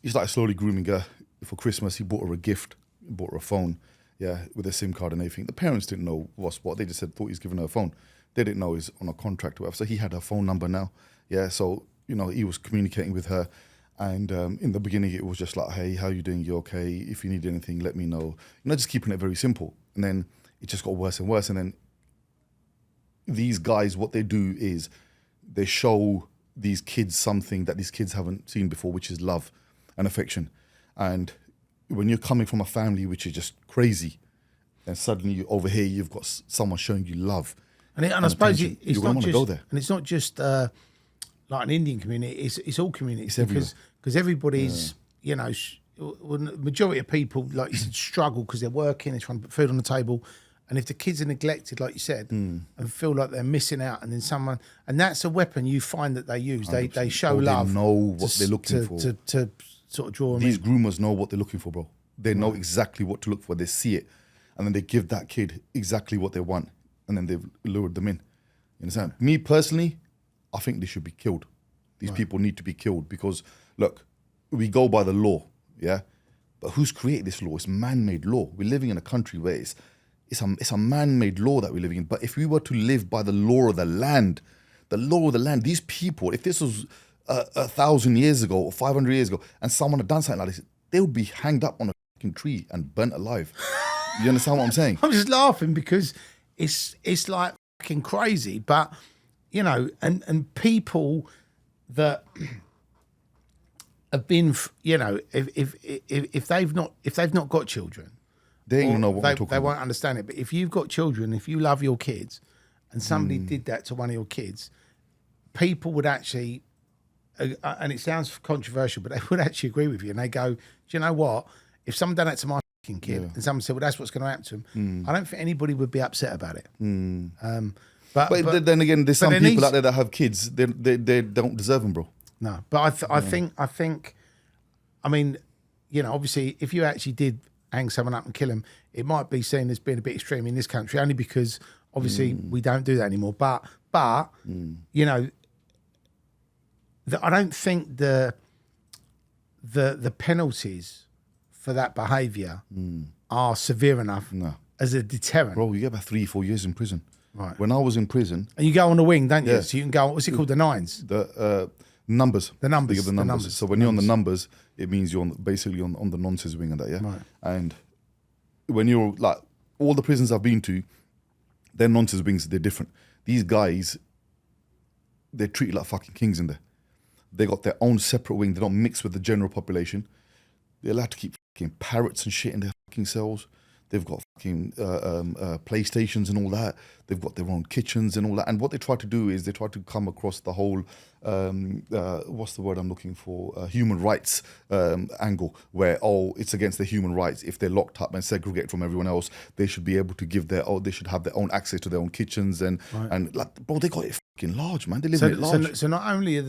He started slowly grooming her. For Christmas, he bought her a gift, bought her a phone, with a SIM card and everything. The parents didn't know what's what. They just thought he was giving her a phone. They didn't know he's on a contract or whatever. So he had her phone number now. So, you know, he was communicating with her. And in the beginning, it was just like, hey, how you doing? You okay? If you need anything, let me know. You know, just keeping it very simple. And then it just got worse and worse. And then these guys, what they do is they show these kids something that these kids haven't seen before, which is love and affection. And when you're coming from a family which is just crazy, and suddenly over here you've got someone showing you love. And I suppose it's not just, go there. And it's not just like an Indian community, it's all communities. It's because everybody's, you know, the majority of people, like you said, struggle because they're working, they're trying to put food on the table. And if the kids are neglected, like you said, and feel like they're missing out, and then someone, and that's a weapon you find that they use. They show love. They know what they're looking for. To sort of draw them These groomers know what they're looking for, bro. They know exactly what to look for. They see it. And then they give that kid exactly what they want. And then they've lured them in. You understand? Me personally, I think they should be killed. These people need to be killed because, look, we go by the law, But who's created this law? It's man-made law. We're living in a country where it's a man-made law that we're living in. But if we were to live by the law of the land, these people, if this was 1,000 years ago or 500 years ago, and someone had done something like this, they would be hanged up on a fucking tree and burnt alive. You understand what I'm saying? I'm just laughing because it's like fucking crazy. But, you know, and people that have been, you know, if they've not got children, they don't know what we're talking about. They won't understand it. But if you've got children, if you love your kids, and somebody did that to one of your kids, people would actually and it sounds controversial, but they would actually agree with you, and they go, "Do you know what? If someone done that to my fucking kid, and someone said, well, that's what's going to happen to him, I don't think anybody would be upset about it." But then again, there's some people out there that have kids. They don't deserve them, bro. No, but I think, I mean, you know, obviously, if you actually did hang someone up and kill him, it might be seen as being a bit extreme in this country, only because obviously we don't do that anymore. But you know, I don't think the penalties for that behaviour are severe enough as a deterrent. Bro, you get about 3-4 years in prison. Right. When I was in prison, And you go on the wing, don't you? Yeah. So you can go, what's it called, the nines? the numbers. The numbers, They give the the numbers. numbers, So when you're on the numbers, it means you're basically on the nonsense wing and that, yeah? Right. And when you're like, all the prisons I've been to, their nonsense wings, they're different. These guys, they're treated like fucking kings in there. They got their own separate wing. They don't mix with the general population. They're allowed to keep fucking parrots and shit in their fucking cells. They've got fucking PlayStations and all that. They've got their own kitchens and all that. And what they try to do is they try to come across the whole, what's the word I'm looking for? Human rights angle, where, it's against their human rights. If they're locked up and segregated from everyone else, they should be able to give they should have their own access to their own kitchens. And like, bro, they got it fucking large, man. They live in it large. So not only are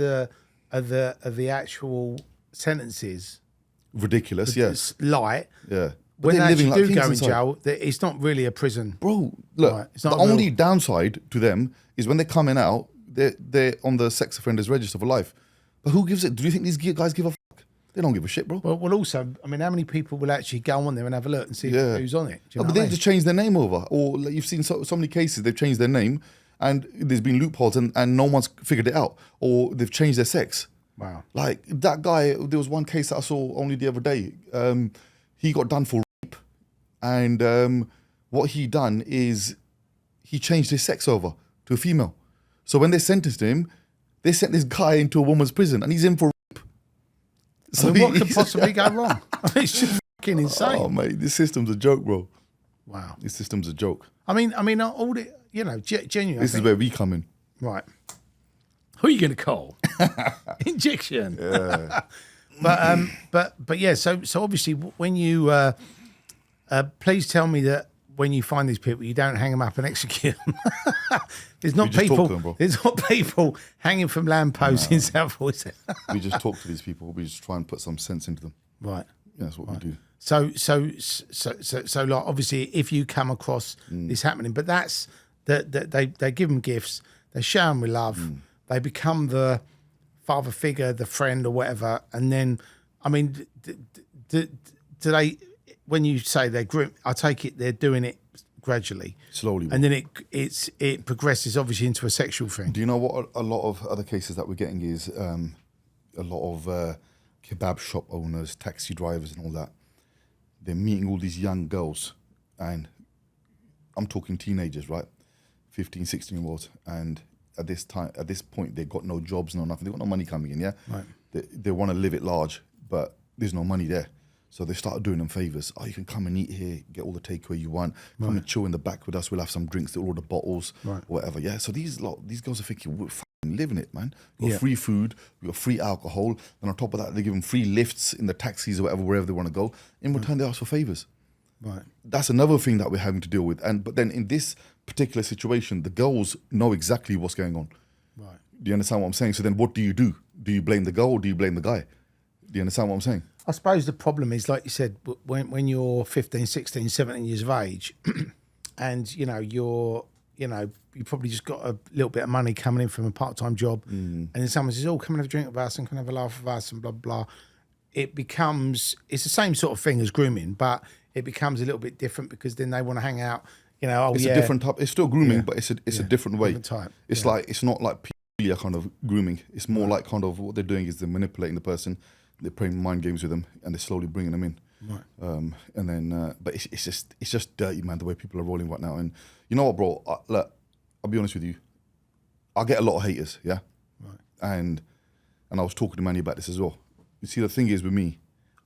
the actual sentences Ridiculous, yes. light, Yeah. when they they're actually living like do go in kings inside. jail, it's not really a prison. Bro, look, Right, it's the not a real- only downside to them is when they're coming out, they're on the sex offenders register for life. But who gives it? Do you think these guys give a fuck? They don't give a shit, bro. Well, also, I mean, how many people will actually go on there and have a look and see who's on it? Do you know but what they I mean? just change their name over. Or like, you've seen so many cases, they've changed their name and there's been loopholes and no one's figured it out. Or they've changed their sex. Wow. Like that guy, there was one case that I saw only the other day. He got done for rape. And what he done is he changed his sex over to a female. So when they sentenced him, they sent this guy into a woman's prison and he's in for rape. So what could possibly go wrong? It's just fucking insane. Oh, mate, this system's a joke, bro. Wow. This system's a joke. I mean, all the, you know, genuinely. This is where we come in. Right. Who are you going to call? Injection. Yeah. But yeah. So obviously, when you please tell me that when you find these people, you don't hang them up and execute them. There's not just talk people. to them, bro. There's not people hanging from lampposts in South Wales. We just talk to these people. We just try and put some sense into them. Right. Yeah, that's what we do. So like obviously, if you come across this happening, but that's that they give them gifts, they show them with love, they become the father figure, the friend or whatever, and then I mean, do they? When you say they're groom, I take it they're doing it gradually, Slowly. and then it progresses obviously into a sexual thing. Do you know what a lot of other cases that we're getting is a lot of kebab shop owners, taxi drivers and all that. They're meeting all these young girls and I'm talking teenagers, right? 15, 16-year-olds. And at this point, they've got no jobs, no nothing. They've got no money coming in, yeah? Right. They want to live it large, but there's no money there. So they started doing them favors. Oh, you can come and eat here, get all the takeaway you want. Come and chill in the back with us. We'll have some drinks. They'll order bottles, whatever. Yeah. So these girls are thinking, we're fucking living it, man. We got free food, we got free alcohol, and on top of that, they give them free lifts in the taxis or whatever, wherever they want to go. In return, they ask for favors. Right. That's another thing that we're having to deal with. But then in this particular situation, the girls know exactly what's going on. Right. Do you understand what I'm saying? So then, what do? Do you blame the girl or do you blame the guy? Do you understand what I'm saying? I suppose the problem is, like you said, when you're 15, 16, 17 years of age, and you probably just got a little bit of money coming in from a part-time job, and then someone says, "Oh, come and have a drink with us and come and have a laugh with us," and blah blah. It's the same sort of thing as grooming, but it becomes a little bit different because then they want to hang out. It's a different type. It's still grooming, but it's a different way. Different type. It's like it's not like pedophilia kind of grooming. It's more like kind of what they're doing is they're manipulating the person. They're playing mind games with them, and they're slowly bringing them in. Right. And then, but it's just dirty, man. The way people are rolling right now. And you know what, bro? Look, I'll be honest with you. I get a lot of haters, yeah. Right. And I was talking to Manny about this as well. You see, the thing is with me,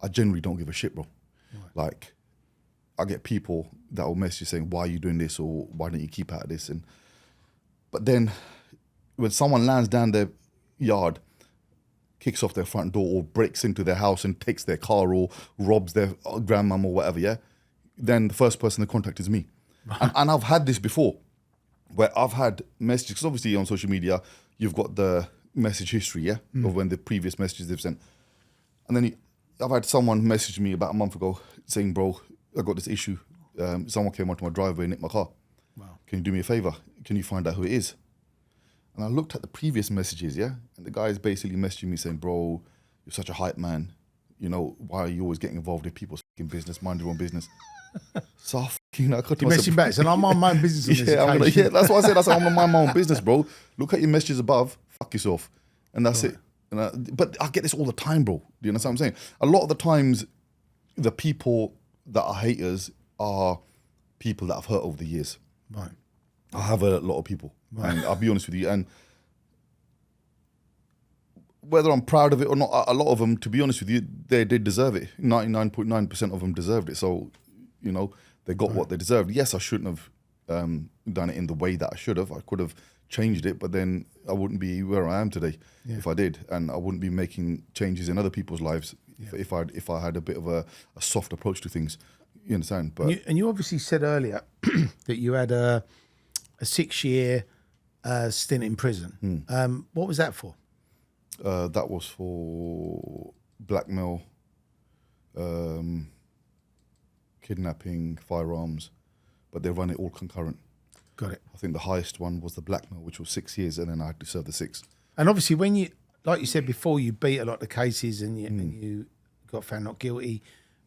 I generally don't give a shit, bro. Right. Like, I get people that will message you saying, "Why are you doing this?" or "Why don't you keep out of this?" But then, when someone lands down their yard kicks off their front door or breaks into their house and takes their car or robs their grandmum or whatever, yeah, then the first person to contact is me. And I've had this before, where I've had messages, because obviously on social media, you've got the message history, yeah, of when the previous messages they've sent. And then I've had someone message me about a month ago saying, bro, I got this issue. Someone came onto my driveway and nicked my car. Wow. Can you do me a favor? Can you find out who it is? And I looked at the previous messages, yeah? And the guy is basically messaging me saying, bro, you're such a hype man. You know, why are you always getting involved in people's fucking business? Mind your own business. So I fucking, I got to You messaging back, so I'm on my own business on this occasion. yeah, that's what I said. I said, I'm gonna mind my own business, bro. Look at your messages above, fuck yourself. And that's it. And but I get this all the time, bro. Do you understand what I'm saying? A lot of the times, the people that are haters are people that I've hurt over the years. Right. I have a lot of people, and I'll be honest with you. And whether I'm proud of it or not, a lot of them, to be honest with you, they did deserve it. 99.9% of them deserved it. So, you know, they got what they deserved. Yes, I shouldn't have done it in the way that I should have. I could have changed it, but then I wouldn't be where I am today if I did, and I wouldn't be making changes in other people's lives if I had a bit of a soft approach to things. You understand? But And you obviously said earlier that you had a 6-year stint in prison. What was that for? that was for blackmail, kidnapping, firearms, but they run it all concurrent. Got it. I think the highest one was the blackmail, which was 6 years, and then I had to serve the 6. And obviously, when you, like you said before, you beat a lot of the cases and you got found not guilty.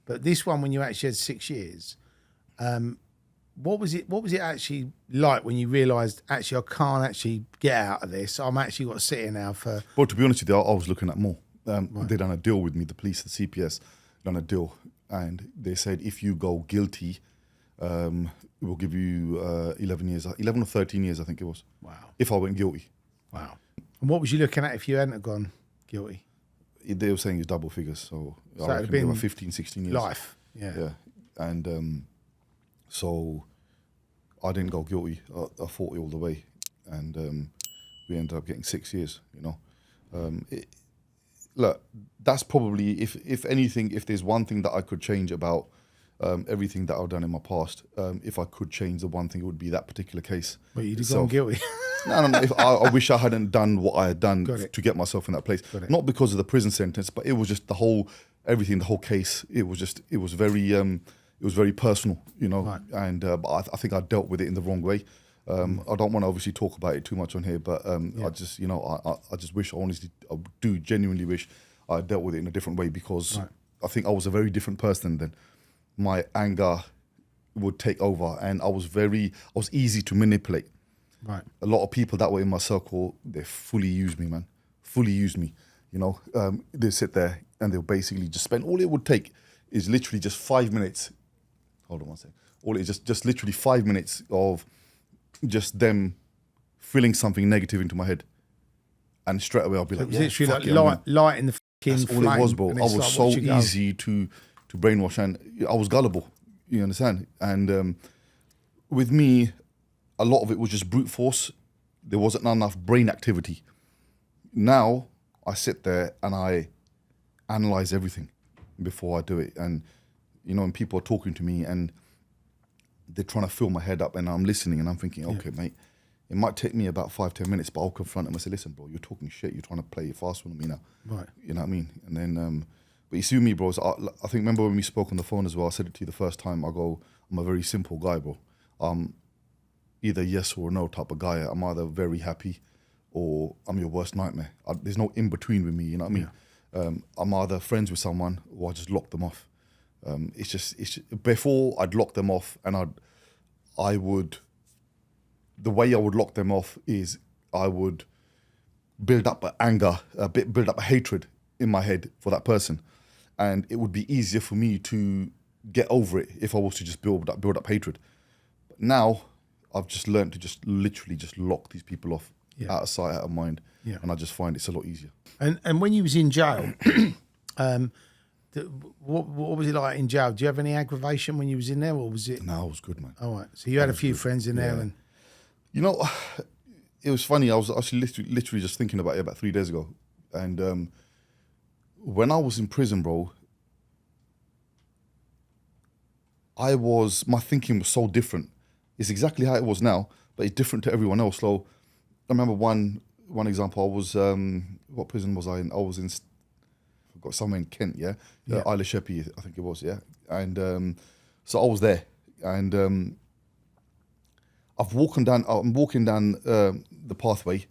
But this one, when you actually had 6 years, what was it actually like when you realised, actually, I can't actually get out of this? I'm actually got to sit here now for... Well, to be honest with you, I was looking at more. They done a deal with me, the police, the CPS, done a deal. And they said, if you go guilty, we'll give you 11 years, 11 or 13 years, I think it was. Wow. If I went guilty. Wow. And what was you looking at if you hadn't have gone guilty? They were saying it's double figures, so I it'd reckon been they were 15, 16 years. Life. Yeah. Yeah. And so I didn't go guilty. I fought it all the way. And we ended up getting 6 years, you know. Look, that's probably, if anything, if there's one thing that I could change about everything that I've done in my past, if I could change the one thing, it would be that particular case. But you'd have gone guilty. No. I wish I hadn't done what I had done Got to get myself in that place. Got it. Not because of the prison sentence, but it was just the whole case. It was very personal, you know. Right. And but I think I dealt with it in the wrong way. I don't want to obviously talk about it too much on here, but I just, you know, I just wish, I do genuinely wish I dealt with it in a different way, because I think I was a very different person then. My anger would take over, and I was easy to manipulate. Right. A lot of people that were in my circle, they fully used me, man. Fully used me, you know. They sit there and they'll basically just spend, all it would take is literally just 5 minutes. Hold on one second. All it is just literally 5 minutes of just them filling something negative into my head, and straight away I'll be like, It was literally like light in the fucking that's all flame. it was, bro. And I it's was like, so watch you go. easy to brainwash, and I was gullible. You understand? And with me, a lot of it was just brute force. There wasn't enough brain activity. Now I sit there and I analyze everything before I do it. And you know, when people are talking to me and they're trying to fill my head up, and I'm listening and I'm thinking, okay, mate, it might take me about 5-10 minutes, but I'll confront them and say, listen, bro, you're talking shit. You're trying to play fast one on me now. Right. You know what I mean? And then, but you see me, bro, so I think, remember when we spoke on the phone as well, I said it to you the first time, I go, I'm a very simple guy, bro. Either yes or no type of guy. I'm either very happy or I'm your worst nightmare. There's no in between with me, you know what I mean? Yeah. I'm either friends with someone or I just lock them off. It's just before I'd lock them off, and the way I would lock them off is I would build up anger, build up a hatred in my head for that person, and it would be easier for me to get over it if I was to just build up hatred. But now I've just learned to just literally just lock these people off, out of sight, out of mind, and I just find it's a lot easier. And when you was in jail, what was it like in jail? Do you have any aggravation when you was in there, or was it? No, I was good, man. All right. So you had a few friends in there, and you know, it was funny. I was actually literally just thinking about it about 3 days ago, and when I was in prison, bro, my thinking was so different. It's exactly how it was now, but it's different to everyone else. So I remember one example. I was, what prison was I in? I was in, I've got somewhere in Kent, yeah? Isle of Sheppey, I think it was, yeah? And so I was there, and I'm walking down the pathway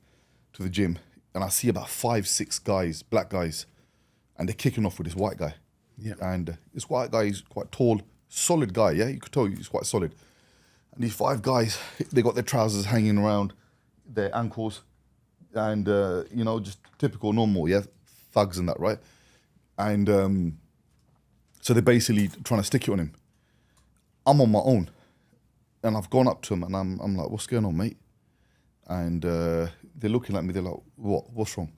to the gym, and I see about 5-6 guys, black guys, and they're kicking off with this white guy. Yeah. And this white guy is quite tall, solid guy, yeah? You could tell he's quite solid. And these 5 guys, they got their trousers hanging around their ankles, and just typical normal, yeah, thugs and that, right? And so they're basically trying to stick it on him. I'm on my own, and I've gone up to him, and I'm like, "What's going on, mate?" And they're looking at me. They're like, What's wrong?"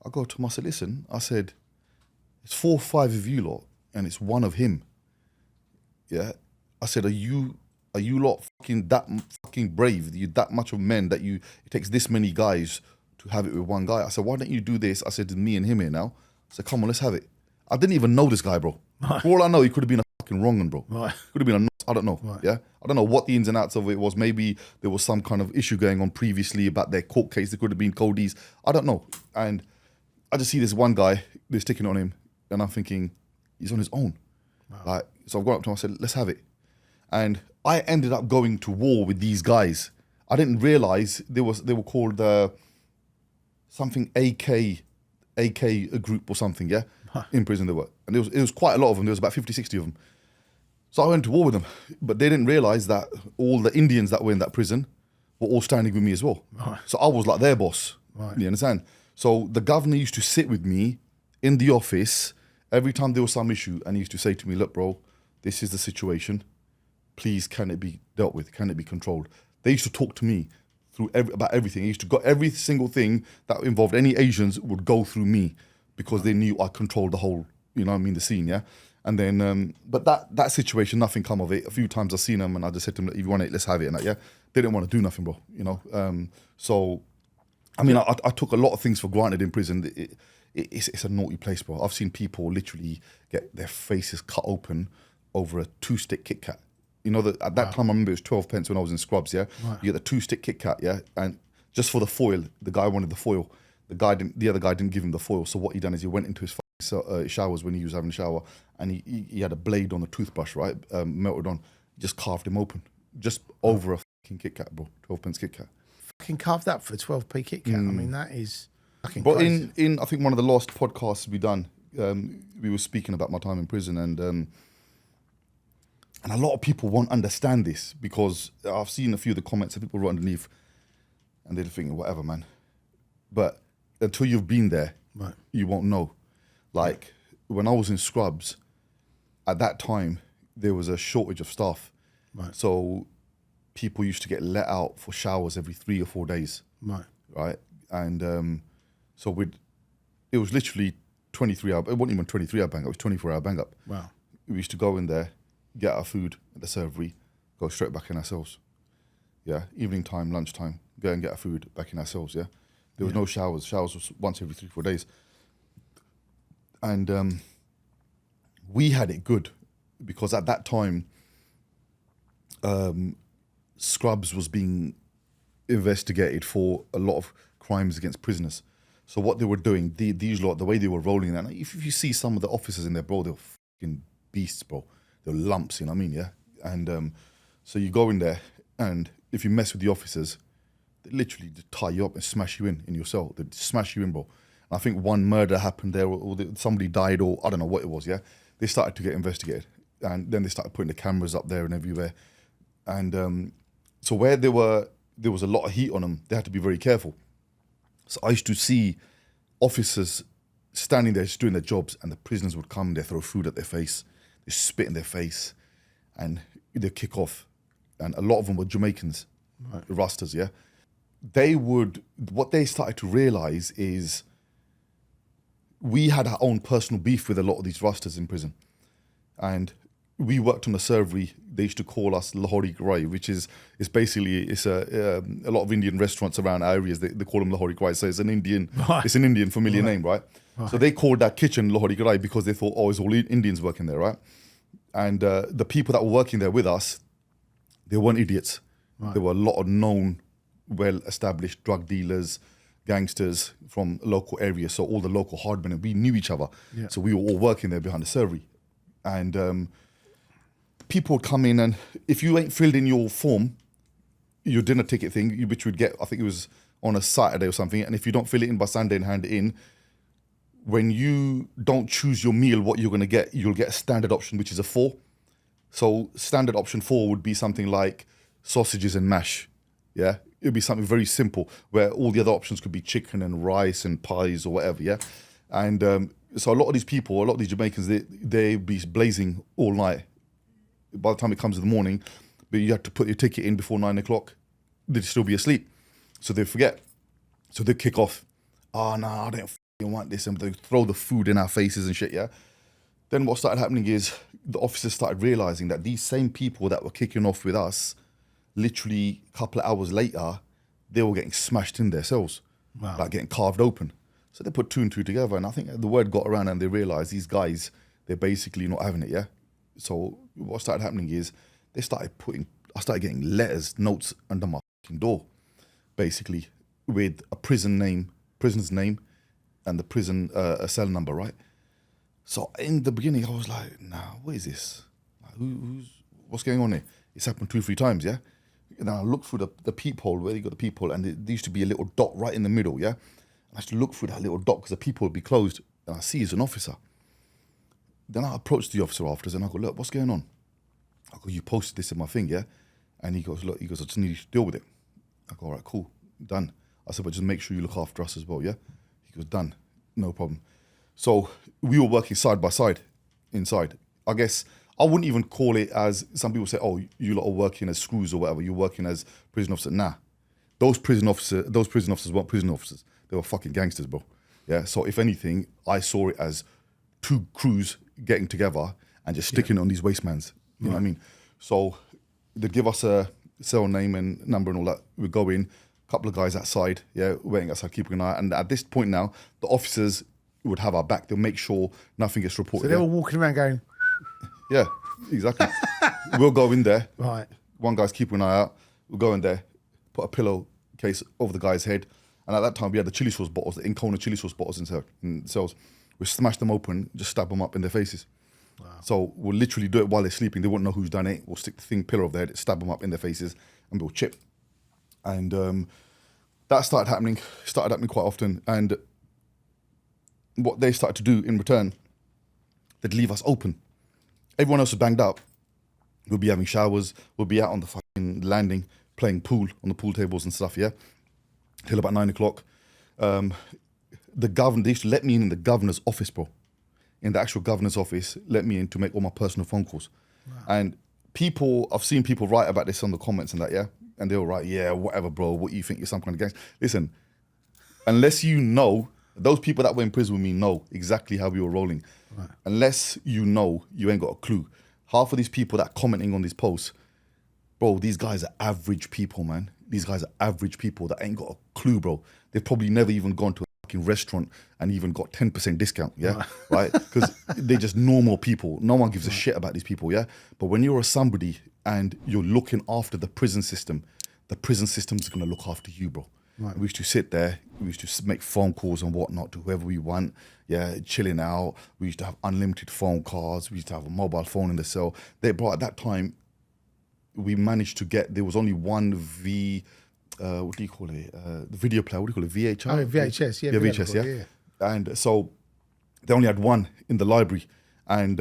I go to him. I said, "Listen," I said, "it's 4 or 5 of you lot, and it's 1 of him. Yeah." I said, Are you lot that fucking brave? You that much of men that it takes this many guys to have it with 1 guy? I said, "Why don't you do this?" I said, "To me and him here now." I said, "Come on, let's have it." I didn't even know this guy, bro. For all I know, he could have been a fucking wrong un, bro. Right. Could have been I don't know. Right. Yeah. I don't know what the ins and outs of it was. Maybe there was some kind of issue going on previously about their court case. There could have been Cody's. I don't know. And I just see this one guy, they're sticking on him, and I'm thinking, he's on his own. Wow. So I've gone up to him, I said, "Let's have it." And I ended up going to war with these guys. I didn't realize they were called something AK group or something, yeah? In prison they were. And it was quite a lot of them. There was about 50, 60 of them. So I went to war with them. But they didn't realize that all the Indians that were in that prison were all standing with me as well. Right. So I was like their boss. Right. You understand? So the governor used to sit with me in the office every time there was some issue, and he used to say to me, "Look, bro, this is the situation. Please, can it be dealt with? Can it be controlled?" They used to talk to me about everything. He used to go, every single thing that involved any Asians would go through me, because they knew I controlled the whole, the scene, yeah? And then, but that situation, nothing come of it. A few times I've seen them, and I just said to them, "If you want it, let's have it," and that, yeah? They didn't want to do nothing, bro, So, I mean, I took a lot of things for granted in prison. It's a naughty place, bro. I've seen people literally get their faces cut open over a 2-stick Kit Kat. At that time, I remember it was 12 pence when I was in Scrubs, yeah? Right. You get the 2-stick Kit Kat, yeah? And just for the foil, the guy wanted the foil. The other guy didn't give him the foil. So what he done is he went into his showers when he was having a shower, and he had a blade on the toothbrush, right? Melted on. Just carved him open. Just over a fucking Kit Kat, bro. 12 pence Kit Kat. Fucking carved that for 12p Kit Kat. I mean, that is fucking But crazy. in I think one of the last podcasts we done, we were speaking about my time in prison, and a lot of people won't understand this, because I've seen a few of the comments that people wrote underneath, and they're thinking, whatever, man. But until you've been there, right, you won't know. Like, when I was in Scrubs, at that time, there was a shortage of staff. Right. So people used to get let out for showers every 3 or 4 days. Right. Right. And so it was literally 23 hour, it wasn't even 23-hour bang up, it was 24-hour bang up. Wow. We used to go in there, get our food at the servery, go straight back in our cells. Yeah. Evening time, lunchtime, go and get our food back in our cells. Yeah. There was no showers. Showers was once every 3 or 4 days. And we had it good, because at that time, Scrubs was being investigated for a lot of crimes against prisoners. So what they were doing, these lot, the way they were rolling that, if you see some of the officers in there, bro, they're fucking beasts, bro. They're lumps, you know what I mean, yeah? And so you go in there, and if you mess with the officers, they literally just tie you up and smash you in your cell. They smash you in, bro. And I think one murder happened there, or somebody died, or I don't know what it was, yeah? They started to get investigated. And then they started putting the cameras up there and everywhere. And so where there was a lot of heat on them, they had to be very careful. So I used to see officers standing there just doing their jobs, and the prisoners would come, they throw food at their face, they spit in their face, and they'd kick off. And a lot of them were Jamaicans, right, Rastas, yeah? What they started to realize is we had our own personal beef with a lot of these Rastas in prison. And we worked on a servery. They used to call us Lahori Grai, which is basically a lot of Indian restaurants around our areas. They call them Lahori Grai. So it's an Indian familiar name, right? So they called that kitchen Lahori Grai because they thought, oh, it's all Indians working there, right? And the people that were working there with us, they weren't idiots. There were a lot of known, well-established drug dealers, gangsters from local areas. So all the local hardmen, and we knew each other. Yeah. So we were all working there behind the servery. And people would come in, and if you ain't filled in your form, your dinner ticket thing, which you would get, I think it was on a Saturday or something, and if you don't fill it in by Sunday and hand it in, when you don't choose your meal, what you're going to get, you'll get a standard option, which is a 4. So standard option 4 would be something like sausages and mash. Yeah, it'd be something very simple where all the other options could be chicken and rice and pies or whatever. Yeah, and so a lot of these people, a lot of these Jamaicans, they be blazing all night. By the time it comes in the morning, but you have to put your ticket in before 9 o'clock, they'd still be asleep, so they forget. So they kick off. Oh no, I don't want this, and they throw the food in our faces and shit. Yeah. Then what started happening is the officers started realizing that these same people that were kicking off with us, literally a couple of hours later, they were getting smashed in their cells, like getting carved open. So they put 2 and 2 together, and I think the word got around, and they realized these guys, they're basically not having it. Yeah. So what started happening is I started getting letters, notes under my fucking door, basically with a prison's name, and the prison a cell number, right? So in the beginning, I was like, nah, what is this? Like, what's going on here? It's happened 2 or 3 times, yeah? And then I looked through the peephole, where you got the peephole, and there used to be a little dot right in the middle, yeah? And I used to look through that little dot because the peephole would be closed, and I see it's an officer. Then I approached the officer afterwards, and I go, look, what's going on? I go, you posted this in my thing, yeah? And he goes, look, I just need you to deal with it. I go, all right, cool, done. I said, but just make sure you look after us as well, yeah? He goes, done, no problem. So we were working side by side inside. I guess I wouldn't even call it as, some people say, oh, you lot are working as screws or whatever, you're working as prison officers. Nah, those prison officers weren't prison officers. They were fucking gangsters, bro. Yeah, so if anything, I saw it as 2 crews getting together and just sticking it on these wastemans. You know what I mean? So they'd give us a cell name and number and all that. We'd go in, a couple of guys outside, yeah, waiting outside, keeping an eye. And at this point now, the officers would have our back. They'll make sure nothing gets reported. So they were walking around going... Yeah, exactly. We'll go in there. Right. One guy's keeping an eye out. We'll go in there, put a pillowcase over the guy's head. And at that time, we had the chili sauce bottles, the Incona chili sauce bottles in cells. We smash them open, just stab them up in their faces. Wow. So we'll literally do it while they're sleeping. They won't know who's done it. We'll stick the pillar over their head, stab them up in their faces, and we'll chip. And that started happening quite often. And what they started to do in return, they'd leave us open. Everyone else was banged up. We'll be having showers. We'll be out on the fucking landing playing pool on the pool tables and stuff, yeah? Till about 9 o'clock. They used to let me in the governor's office, bro. In the actual governor's office, let me in to make all my personal phone calls. Wow. And I've seen people write about this on the comments and that, yeah? And they'll write, yeah, whatever, bro, what you think you're some kind of gangster. Listen, unless you know, those people that were in prison with me know exactly how we were rolling. Right. Unless you know, you ain't got a clue. Half of these people that are commenting on these posts, bro, these guys are average people, man. These guys are average people that ain't got a clue, bro. They've probably never even gone to a fucking restaurant and even got 10% discount, yeah? Right? Because they're just normal people. No one gives a shit about these people, yeah? But when you're a somebody and you're looking after the prison system's gonna look after you, bro. Right. We used to sit there, we used to make phone calls and whatnot to whoever we want, yeah, chilling out. We used to have unlimited phone calls. We used to have a mobile phone in the cell. At that time, we managed to get, there was only one what do you call it? The video player, what do you call it? VHR? Oh, VHS, yeah. Yeah, VHS, yeah. And so they only had one in the library and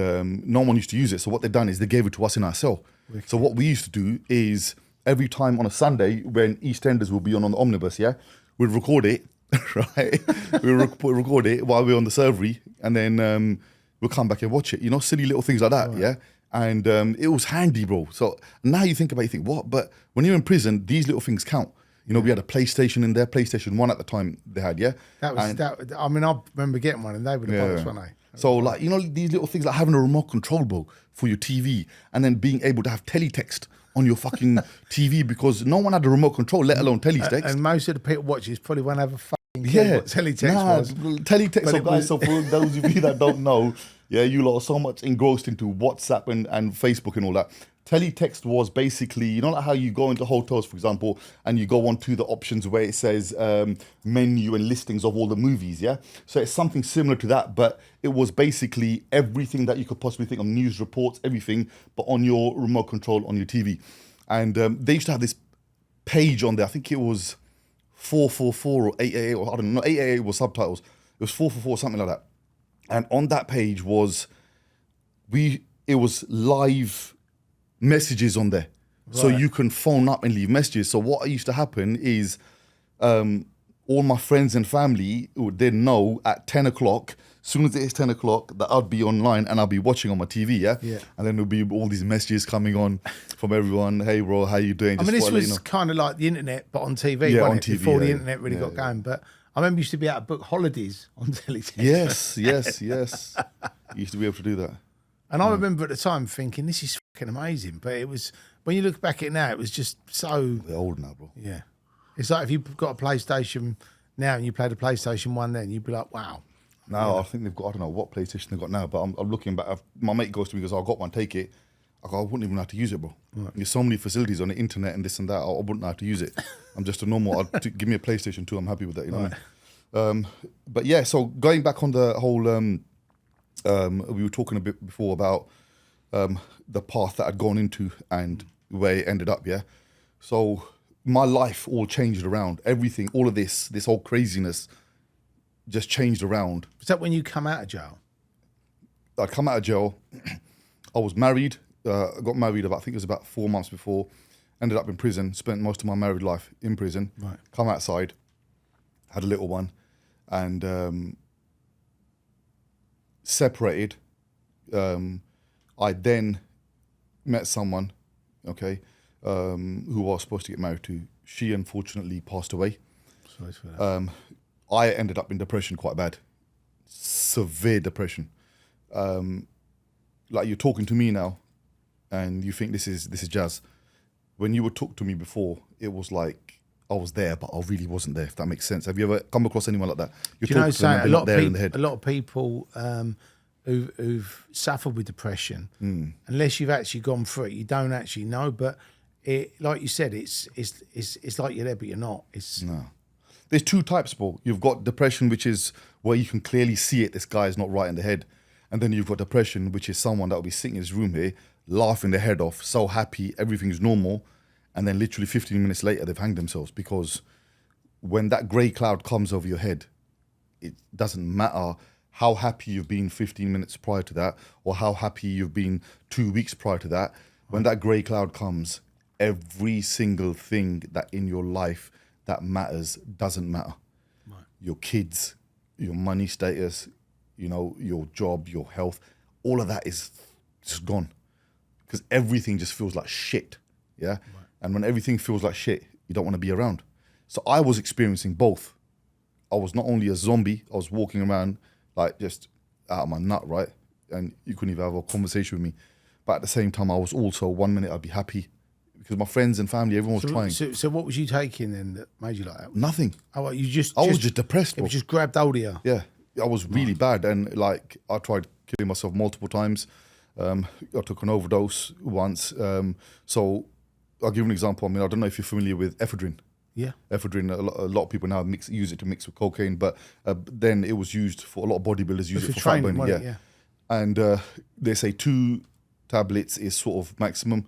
no one used to use it. So what they've done is they gave it to us in our cell. Wicked. So what we used to do is every time on a Sunday when EastEnders will be on the omnibus, yeah, we'd record it, right? We'll record it while we're on the servery and then we'll come back and watch it. You know, silly little things like that, right. Yeah? And it was handy, bro. So now you think about it, you think, what? But when you're in prison, these little things count. You know, we had a PlayStation in there, PlayStation 1 at the time they had, yeah? That was that. I mean, I remember getting one, and they were the bollocks, weren't they? So, like, you know, these little things like having a remote control, bro, for your TV, and then being able to have teletext on your fucking TV, because no one had a remote control, let alone teletext. And most of the people watching probably won't have a fucking clue Yeah, what teletext was. Teletext. So, guys, so for those of you that don't know, yeah, you lot are so much engrossed into WhatsApp and Facebook and all that. Teletext was basically, you know, like how you go into hotels, for example, and you go on to the options where it says menu and listings of all the movies, yeah? So it's something similar to that, but it was basically everything that you could possibly think of, news reports, everything, but on your remote control on your TV. And they used to have this page on there, I think it was 444 or 888, or I don't know, 888 was subtitles. It was 444, something like that. And on that page was, it was live messages on there. Right. So you can phone up and leave messages. So what used to happen is all my friends and family would know at 10 o'clock, as soon as it is 10 o'clock, that I'd be online and I'll be watching on my TV, yeah? And then there'll be all these messages coming on from everyone. Hey, bro, how you doing? I mean, this was kind of like the internet, but on TV, yeah, wasn't on it? TV, Before the internet really got going. But I remember you used to be able to book holidays on teletext. Yes. You used to be able to do that. And I remember at the time thinking, this is fucking amazing. But it was, when you look back at it now, it was just so... They're old now, bro. Yeah. It's like if you've got a PlayStation now and you played a PlayStation 1 then, you'd be like, wow. Now, I think they've got, I don't know what PlayStation they've got now, but I'm looking back. My mate goes to me and goes, I got one, take it. I go, I wouldn't even know how to use it, bro. Right. There's so many facilities on the internet and this and that, I wouldn't know how to use it. I'm just a normal, give me a PlayStation 2, I'm happy with that, you know what I mean? But yeah, so going back on the whole, we were talking a bit before about the path that I'd gone into and where it ended up, yeah? So my life all changed around. Everything, all of this whole craziness just changed around. Was that when you come out of jail? I'd come out of jail. I was married. I got married about, I think it was about 4 months before. Ended up in prison. Spent most of my married life in prison. Right. Come outside. Had a little one. And separated. I then met someone, okay, who I was supposed to get married to. She unfortunately passed away. Sorry for that. I ended up in depression quite bad. Severe depression. Like you're talking to me now and you think this is jazz. When you would talk to me before, it was like I was there, but I really wasn't there, if that makes sense. Have you ever come across anyone like that? You're talking to them, a lot of people who've suffered with depression, unless you've actually gone through it, you don't actually know. But it, like you said, it's like you're there, but you're not. No. There's two types, bro. You've got depression, which is where you can clearly see it. This guy is not right in the head. And then you've got depression, which is someone that will be sitting in his room here, laughing their head off, so happy, everything's normal. And then literally 15 minutes later, they've hanged themselves, because when that grey cloud comes over your head, it doesn't matter how happy you've been 15 minutes prior to that, or how happy you've been 2 weeks prior to that. When that grey cloud comes, every single thing that in your life that matters doesn't matter. Right. Your kids, your money status, you know, your job, your health, all of that is just gone, because everything just feels like shit. Yeah. Right. And when everything feels like shit, you don't want to be around. So I was experiencing both. I was not only a zombie, I was walking around like just out of my nut, right? And you couldn't even have a conversation with me. But at the same time, I was also, 1 minute I'd be happy, because my friends and family, everyone was trying. So what was you taking then that made you like that? Nothing. Oh, I was just depressed, bro. It just grabbed hold of you. Yeah, I was really bad. And like, I tried killing myself multiple times. I took an overdose once. So I'll give you an example. I mean, I don't know if you're familiar with ephedrine. Yeah. Ephedrine, a lot of people now use it to mix with cocaine, but then it was used for, a lot of bodybuilders use it for fat burning. Yeah. And they say 2 tablets is sort of maximum.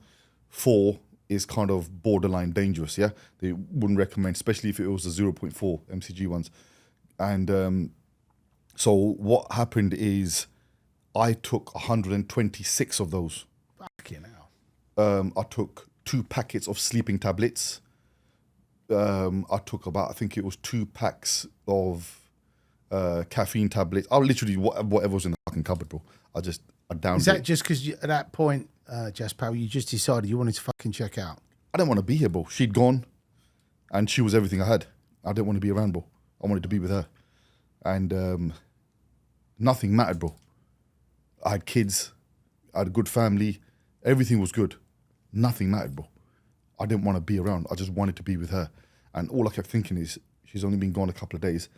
4 is kind of borderline dangerous, yeah? They wouldn't recommend, especially if it was the 0.4 mcg ones. And so what happened is I took 126 of those. Fucking hell. I took 2 packets of sleeping tablets. I took about, I think it was 2 packs of caffeine tablets. I literally, whatever was in the fucking cupboard, bro. I downed it. Is that just because at that point, Jaspal, you just decided you wanted to fucking check out? I didn't want to be here, bro. She'd gone. And she was everything I had. I didn't want to be around, bro. I wanted to be with her. And nothing mattered, bro. I had kids. I had a good family. Everything was good. Nothing mattered, bro. I didn't want to be around. I just wanted to be with her. And all I kept thinking is, she's only been gone a couple of days.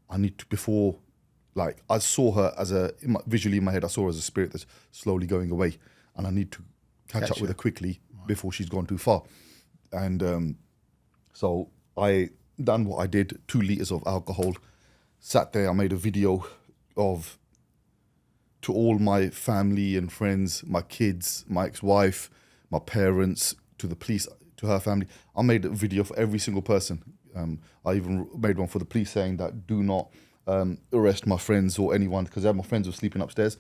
I need to, before, like, I saw her as visually in my head, I saw her as a spirit that's slowly going away. And I need to catch up with her quickly before she's gone too far. And so I done what I did, 2 liters of alcohol, sat there, I made a video to all my family and friends, my kids, my ex-wife, my parents, to the police, to her family. I made a video for every single person. I even made one for the police saying that do not arrest my friends or anyone, because my friends were sleeping upstairs.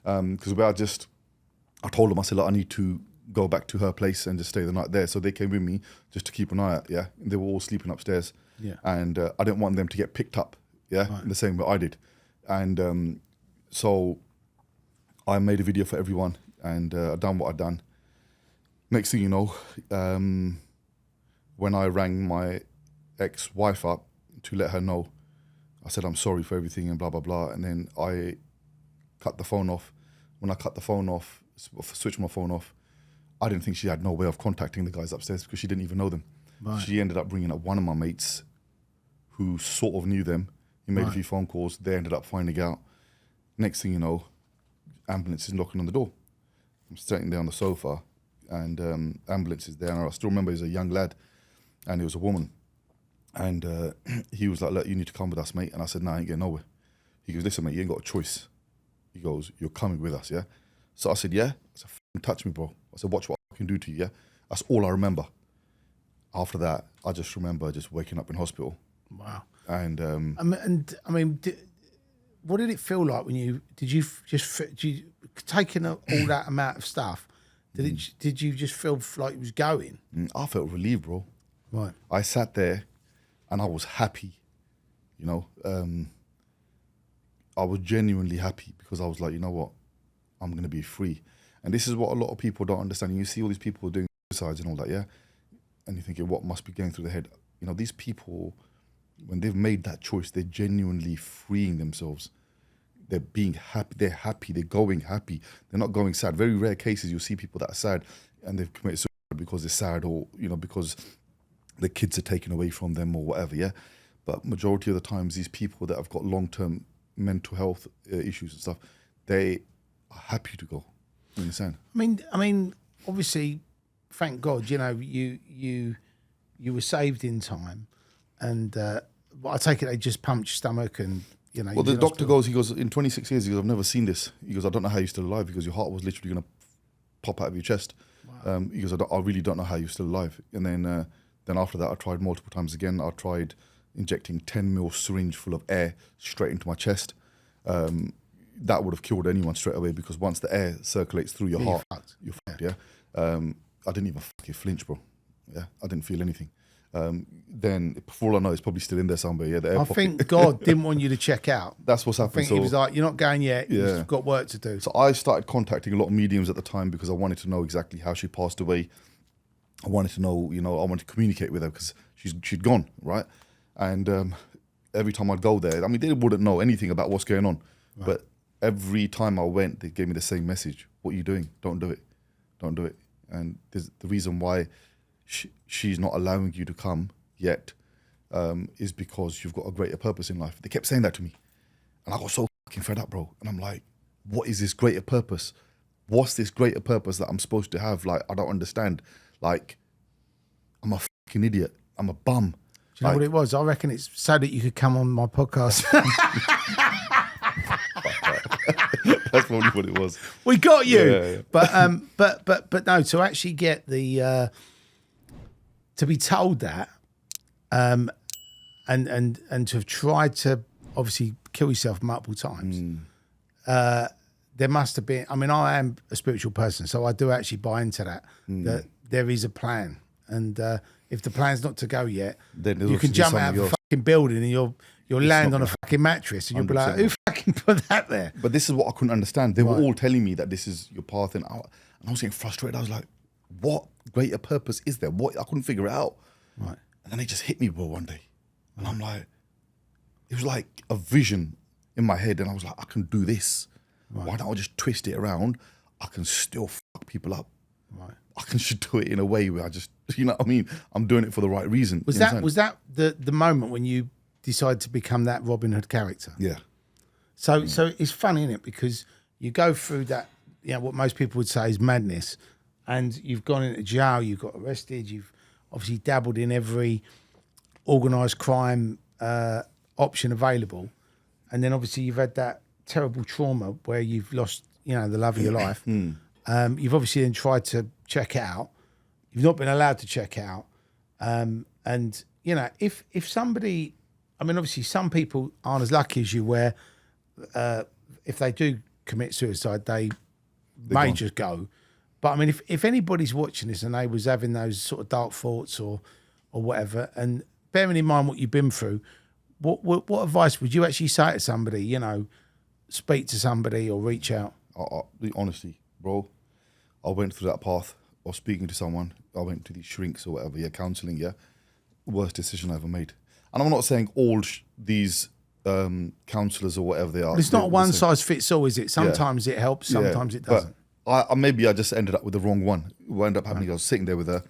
Because I told them, I said, look, I need to go back to her place and just stay the night there. So they came with me just to keep an eye out, And they were all sleeping upstairs. Yeah. And I didn't want them to get picked up, in the same way I did. And so I made a video for everyone, and I done what I done. Next thing you know, when I rang my ex-wife up to let her know, I said, I'm sorry for everything and blah, blah, blah. And then I cut the phone off. When I cut the phone off, switched my phone off, I didn't think she had no way of contacting the guys upstairs because she didn't even know them. Right. She ended up bringing up one of my mates who sort of knew them. He made a few phone calls. They ended up finding out. Next thing you know, ambulance is knocking on the door. I'm sitting there on the sofa, and ambulance is there. And I still remember he was a young lad, and it was a woman. And he was like, look, you need to come with us, mate. And I said, no, I ain't getting nowhere. He goes, listen, mate, you ain't got a choice. He goes, you're coming with us, yeah? So I said, yeah. I said, touch me, bro. I said, watch what I can do to you, yeah? That's all I remember. After that, I just remember just waking up in hospital. Wow. And I mean, what did it feel like when did you taking all that amount of stuff? Did you just feel like it was going? I felt relieved, bro. Right. I sat there and I was happy, I was genuinely happy because I was like, you know what? I'm going to be free. And this is what a lot of people don't understand. You see all these people doing suicides and all that, yeah? And you're thinking, what must be going through their head? These people, when they've made that choice, they're genuinely freeing themselves. They're being happy. They're happy. They're going happy. They're not going sad. Very rare cases you'll see people that are sad and they've committed suicide because they're sad or, because the kids are taken away from them or whatever, yeah? But majority of the times, these people that have got long-term mental health issues and stuff, they are happy to go. You understand? I mean, obviously, thank God, you were saved in time, and I take it they just pumped your stomach and Well, the doctor goes, he goes, in 26 years, he goes, I've never seen this. He goes, I don't know how you're still alive because your heart was literally going to pop out of your chest. Wow. He goes, I really don't know how you're still alive. And then after that, I tried multiple times again. I tried injecting 10 mil syringe full of air straight into my chest. That would have killed anyone straight away because once the air circulates through your heart, you're fucked, yeah? I didn't even fucking flinch, bro. Yeah, I didn't feel anything. Then, for all I know, it's probably still in there somewhere, yeah? The air I think God didn't want you to check out. That's what's happened. I think he was like, you're not going yet, you've got work to do. So I started contacting a lot of mediums at the time because I wanted to know exactly how she passed away. I wanted to know, I wanted to communicate with her because she'd gone, right? And every time I'd go there, they wouldn't know anything about what's going on. Right. But every time I went, they gave me the same message. What are you doing? Don't do it. Don't do it. And the reason why she's not allowing you to come yet is because you've got a greater purpose in life. They kept saying that to me. And I got so fucking fed up, bro. And I'm like, what is this greater purpose? What's this greater purpose that I'm supposed to have? Like, I don't understand. Like, I'm a fucking idiot. I'm a bum. Do you know what it was? I reckon it's so that you could come on my podcast. That's probably what it was. We got you. Yeah. But no, to actually get the to be told that and to have tried to obviously kill yourself multiple times. There must have been, I am a spiritual person, so I do actually buy into that there is a plan. And if the plan's not to go yet, then you can jump out of a fucking building and you'll land on a fucking mattress and you'll be like, who fucking put that there? But this is what I couldn't understand. They were all telling me that this is your path, and I was getting frustrated. I was like, what greater purpose is there? What? I couldn't figure it out. Right. And then it just hit me, bro, one day. And I'm like, it was like a vision in my head. And I was like, I can do this. Why don't I just twist it around? I can still fuck people up. Right. I can just do it in a way where I just, you know what I mean? I'm doing it for the right reason. Was that the moment when you decided to become that Robin Hood character? Yeah. So it's funny, isn't it? Because you go through that, what most people would say is madness, and you've gone into jail, you've got arrested, you've obviously dabbled in every organised crime option available, and then obviously you've had that terrible trauma where you've lost, the love of your life. You've obviously then tried to check out. You've not been allowed to check out. And, if somebody, I mean, obviously some people aren't as lucky as you where if they do commit suicide, they may just go. But I mean, if anybody's watching this and they was having those sort of dark thoughts or whatever, and bearing in mind what you've been through, what advice would you actually say to somebody, speak to somebody or reach out? Honestly, bro, I went through that path of speaking to someone. I went to these shrinks or whatever, counselling, worst decision I ever made. And I'm not saying all these counsellors or whatever they are. It's not one size fits all, is it? Sometimes it helps, sometimes it doesn't. But maybe I just ended up with the wrong one. What ended up happening, I was sitting there with her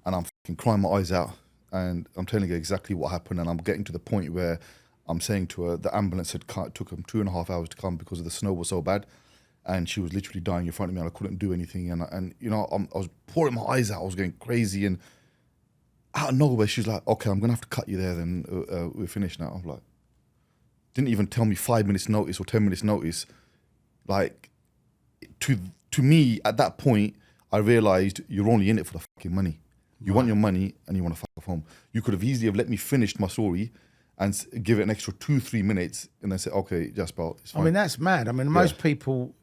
and I'm fucking crying my eyes out and I'm telling her exactly what happened, and I'm getting to the point where I'm saying to her the ambulance took them 2.5 hours to come because the snow was so bad, and she was literally dying in front of me and I couldn't do anything, and I was pouring my eyes out, I was going crazy, and out of nowhere she's like, okay, I'm gonna have to cut you there, then we're finished now. I'm like, didn't even tell me 5 minutes notice or 10 minutes notice. Like, to me at that point I realized you're only in it for the fucking money. You want your money and you want to fuck off home. You could have easily have let me finish my story and give it an extra 2-3 minutes and then say, okay, Jaspal, it's fine. I mean, that's mad. I mean, most people,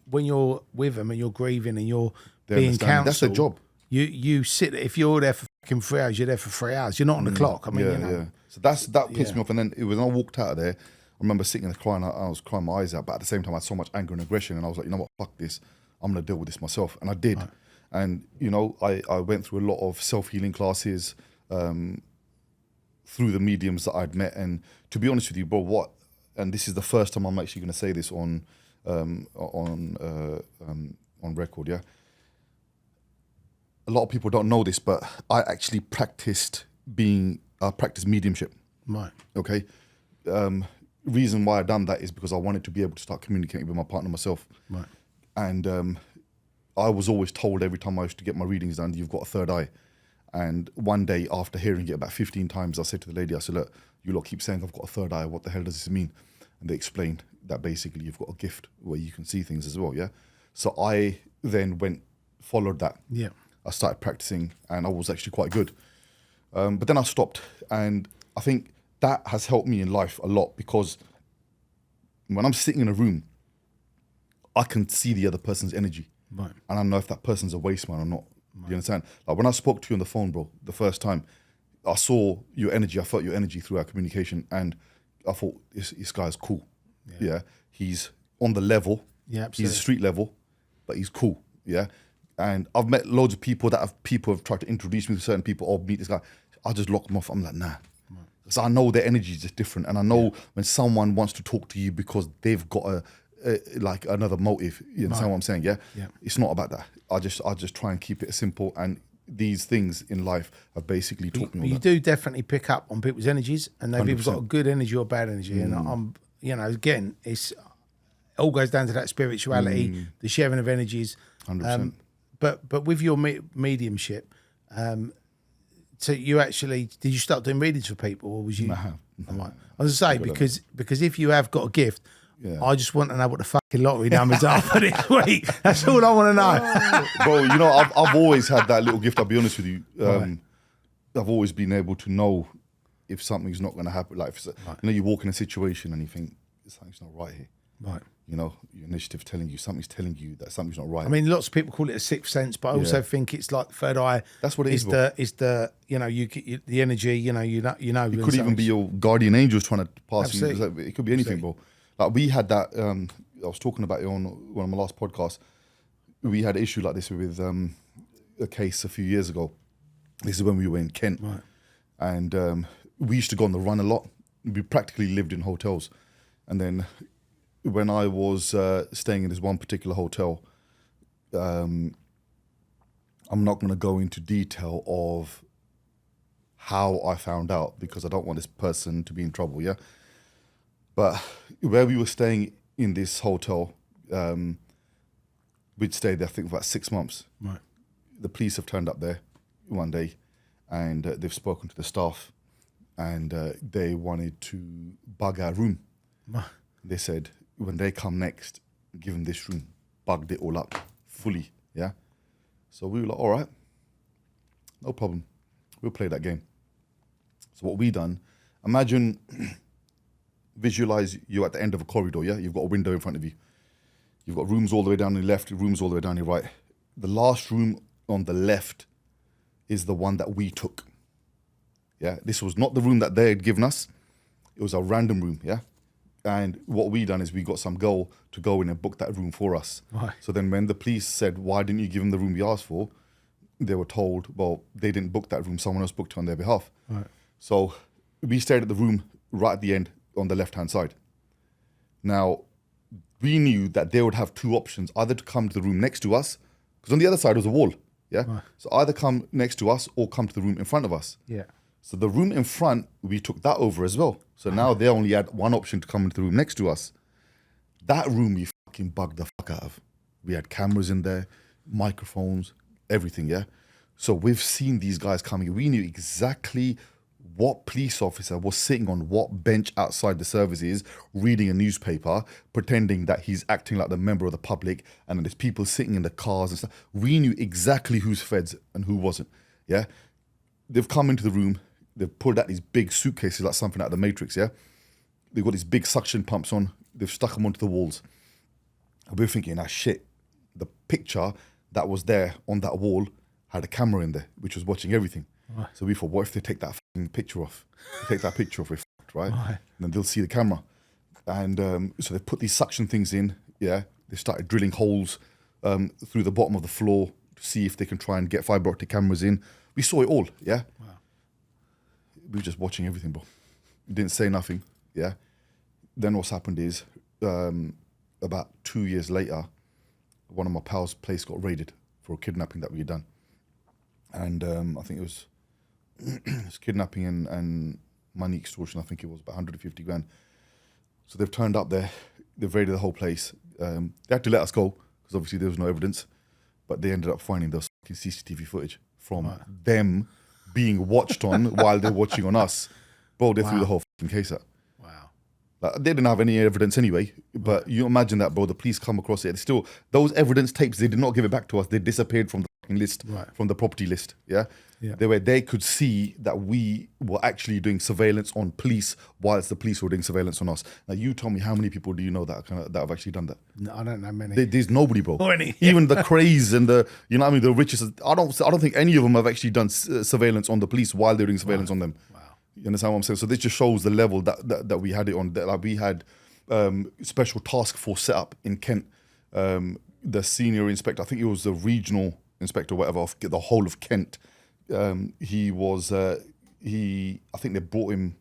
when you're with them and you're grieving and you're being counselled, that's their job. You sit, if you're there for fucking 3 hours, you're there for 3 hours. You're not on the clock. I mean, So that pissed me off. And then when I walked out of there, I remember sitting there crying. I was crying my eyes out, but at the same time, I had so much anger and aggression, and I was like, you know what, fuck this. I'm gonna deal with this myself, and I did. Right. And I went through a lot of self-healing classes through the mediums that I'd met. And to be honest with you, bro, and this is the first time I'm actually gonna say this on record. Yeah. A lot of people don't know this, but I actually practiced mediumship. Right. Okay. Reason why I done that is because I wanted to be able to start communicating with my partner myself. Right. And I was always told every time I used to get my readings done, you've got a third eye. And one day after hearing it about 15 times, I said to the lady, I said, look, you lot keep saying I've got a third eye. What the hell does this mean? And they explained that basically you've got a gift where you can see things as well. Yeah. So I then followed that. Yeah. I started practicing and I was actually quite good. But then I stopped, and I think that has helped me in life a lot, because when I'm sitting in a room, I can see the other person's energy. Right. And I know if that person's a waste man or not. Right. You understand? Like when I spoke to you on the phone, bro, the first time, I saw your energy, I felt your energy through our communication, and I thought, this guy's cool. Yeah. He's on the level. Yeah, absolutely. He's street level, but he's cool. Yeah. And I've met loads of people people have tried to introduce me to certain people, or meet this guy. I just lock them off. I'm like, nah. So I know their energy is just different. And I know when someone wants to talk to you because they've got like another motive, you understand what I'm saying? Yeah? It's not about that. I just try and keep it simple. And these things in life have basically taught me all you that. do definitely pick up on people's energies, and they've either 100%. got a good energy or bad energy. And I'm, again, it all goes down to that spirituality, the sharing of energies. 100%. But with your mediumship, so you actually, did you start doing readings for people, or was you? No. Right. I was going to say, because if you have got a gift, I just want to know what the fucking lottery numbers are for this week. That's all I want to know. Bro, I've always had that little gift, I'll be honest with you. I've always been able to know if something's not going to happen. Like, you walk in a situation and you think, something's not right here. Right. Your initiative something's telling you that something's not right. I mean, lots of people call it a sixth sense, but I also think it's like the third eye. That's what it is. Is the you get the energy. It could even be your guardian angels trying to pass you. Absolutely. It could be anything, bro. Like we had that. I was talking about it on one of my last podcasts. We had an issue like this with a case a few years ago, This is when we were in Kent. Right. And we used to go on the run a lot. We practically lived in hotels. And then when I was staying in this one particular hotel, I'm not going to go into detail of how I found out because I don't want this person to be in trouble, yeah? But where we were staying in this hotel, we'd stayed there, I think, for about 6 months. Right. The police have turned up there one day and they've spoken to the staff and they wanted to bug our room. Right. They said, when they come next, give them this room, bugged it all up fully, yeah? So we were like, all right, no problem. We'll play that game. So what we done, imagine, visualize you at the end of a corridor, yeah? You've got a window in front of you. You've got rooms all the way down your left, rooms all the way down your right. The last room on the left is the one that we took, yeah? This was not the room that they had given us. It was a random room, yeah? And what we done is we got some girl to go in and book that room for us. Right. So then when the police said, why didn't you give them the room we asked for? They were told, well, they didn't book that room. Someone else booked it on their behalf. Right. So we stayed at the room right at the end on the left-hand side. Now, we knew that they would have two options, either to come to the room next to us, because on the other side was a wall, yeah? Right. So either come next to us or come to the room in front of us. Yeah. So the room in front, we took that over as well. So now they only had one option to come into the room next to us. That room we fucking bugged the fuck out of. We had cameras in there, microphones, everything, yeah? So we've seen these guys coming. We knew exactly what police officer was sitting on what bench outside the services, reading a newspaper, pretending that he's acting like the member of the public, and then there's people sitting in the cars and stuff. We knew exactly who's feds and who wasn't, yeah? They've come into the room. They've pulled out these big suitcases like something out of the Matrix, yeah? They've got these big suction pumps on. They've stuck them onto the walls. And we're thinking, shit, the picture that was there on that wall had a camera in there, which was watching everything. Right. So we thought, what if they take that fucking picture off? They take that picture off, we're fucked, right? Right. And then they'll see the camera. And so they put these suction things in, yeah? They started drilling holes through the bottom of the floor to see if they can try and get fibre optic cameras in. We saw it all, yeah? Wow. We were just watching everything, bro. We didn't say nothing, yeah? Then what's happened is, about 2 years later, one of my pals' place got raided for a kidnapping that we had done. And I think it was, it was kidnapping and money extortion. I think it was about 150 grand. So they've turned up there. They've raided the whole place. They had to let us go because obviously there was no evidence. But they ended up finding those fucking CCTV footage from them being watched on while they're watching on us. Bro, they threw the whole fucking case out. Wow. Like, they didn't have any evidence anyway, but you imagine that, bro. The police come across it. Still, those evidence tapes, they did not give it back to us. They disappeared from the fucking list, from the property list. Yeah, they could see that we were actually doing surveillance on police whilst the police were doing surveillance on us. Now, you tell me, how many people do you know that that have actually done that? No, I don't know many. There's nobody, bro. Any. Even the craze and the, you know what I mean, the richest. I don't think any of them have actually done surveillance on the police while they're doing surveillance on them. Wow. You understand what I'm saying? So this just shows the level that we had it on. That, like, we had special task force set up in Kent. The senior inspector, I think he was the regional inspector, whatever, of the whole of Kent. He was, I think they brought him,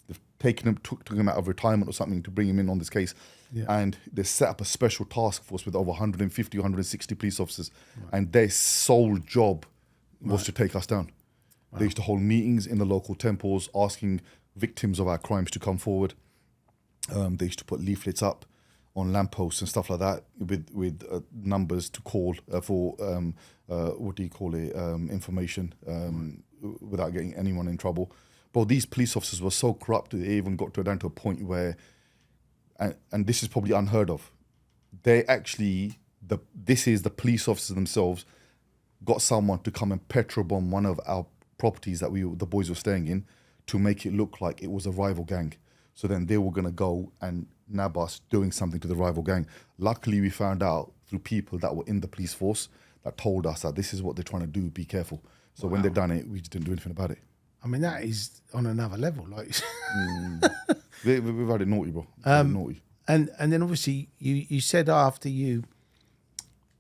they've taken him, took him out of retirement or something to bring him in on this case. Yeah. And they set up a special task force with over 150, 160 police officers. And their sole job was to take us down. They used to hold meetings in the local temples asking victims of our crimes to come forward. They used to put leaflets up on lampposts and stuff like that with numbers to call for what do you call it, information without getting anyone in trouble. But these police officers were so corrupt, they even got down to a point where, and this is probably unheard of, they actually, this is the police officers themselves got someone to come and petrol bomb one of our properties that the boys were staying in to make it look like it was a rival gang. So then they were going to go and nab us doing something to the rival gang. Luckily, we found out through people that were in the police force that told us that this is what they're trying to do, be careful. So when they've done it, we just didn't do anything about it. I mean, that is on another level. Like, We've had it naughty, bro. Naughty. And then obviously you said after you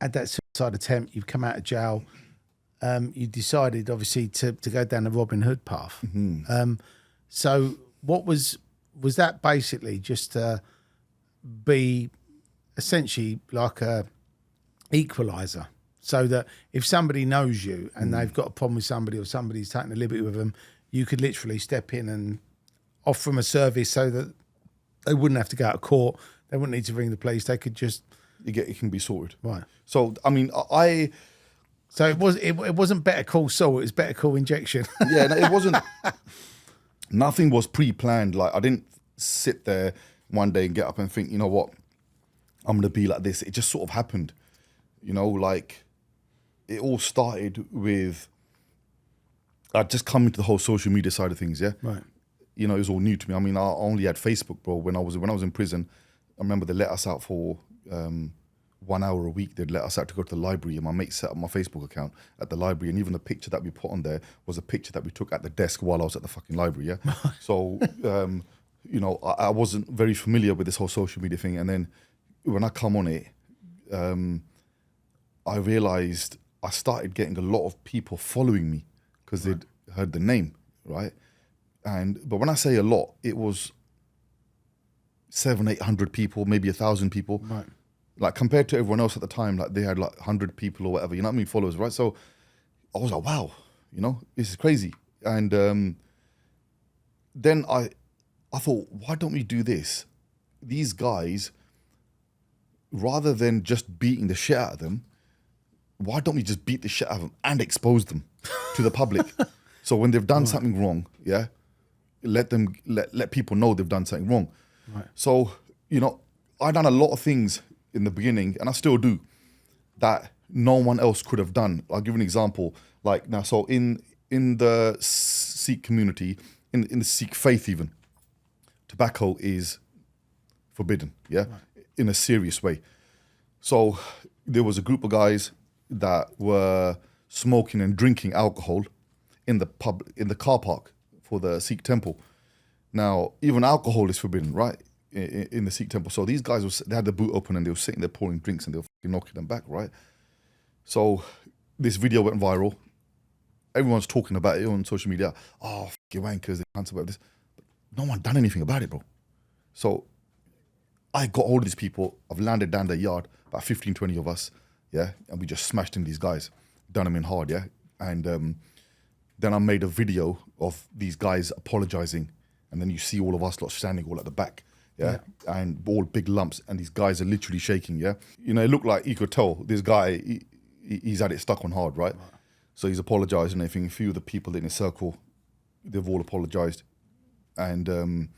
had that suicide attempt, you've come out of jail. you decided obviously to go down the Robin Hood path. So what was that basically just to be essentially like a equalizer, so that if somebody knows you and they've got a problem with somebody or somebody's taking a liberty with them, you could literally step in and offer them a service so that they wouldn't have to go out of court, they wouldn't need to ring the police, they could just It can be sorted. right. So I mean, So it wasn't Better Call Saul, it was Better Call Injection. yeah, no, it wasn't. Nothing was pre-planned. Like, I didn't sit there one day and get up and think, you know what, I'm gonna be like this. It just sort of happened. You know, like, it all started with I'd just come into the whole social media side of things. Yeah, Right. You know, it was all new to me. I mean, I only had Facebook, bro. When I was in prison, I remember they let us out for 1 hour a week. They'd let us out to go to the library, and my mate set up my Facebook account at the library. And even the picture that we put on there was a picture that we took at the desk while I was at the fucking library. Yeah. So, you know, I wasn't very familiar with this whole social media thing. And then when I come on it, I realized I started getting a lot of people following me because they'd heard the name, right? But when I say a lot, it was 700-800 people, maybe 1,000 people. Right. Like, compared to everyone else at the time, like, they had like 100 people or whatever, you know what I mean, followers, right? So I was like, wow, you know, this is crazy. And then I thought, why don't we do this? These guys, rather than just beating the shit out of them, why don't we just beat the shit out of them and expose them to the public? So when they've done something wrong, yeah, let people know they've done something wrong. Right. So, you know, I done a lot of things in the beginning, and I still do, that no one else could have done. I'll give you an example. Like, now, so in the Sikh community, in the Sikh faith even, tobacco is forbidden, yeah, in a serious way. So there was a group of guys that were smoking and drinking alcohol in the car park for the Sikh temple. Now, even alcohol is forbidden, right, in the Sikh temple. So these guys, they had the boot open and they were sitting there pouring drinks and they were fucking knocking them back, right? So this video went viral. Everyone's talking about it on social media. Oh, fucking wankers, they can't about this. But no one done anything about it, bro. So I got hold of these people. I've landed down their yard, about 15, 20 of us, yeah? And we just smashed in these guys, done them in hard, yeah? And then I made a video of these guys apologizing. And then you see all of us lot standing all at the back, yeah? And all big lumps. And these guys are literally shaking, yeah? You know, it looked like, you could tell this guy, he's had it stuck on hard, right? So he's apologized and everything. A few of the people in his circle, they've all apologized. And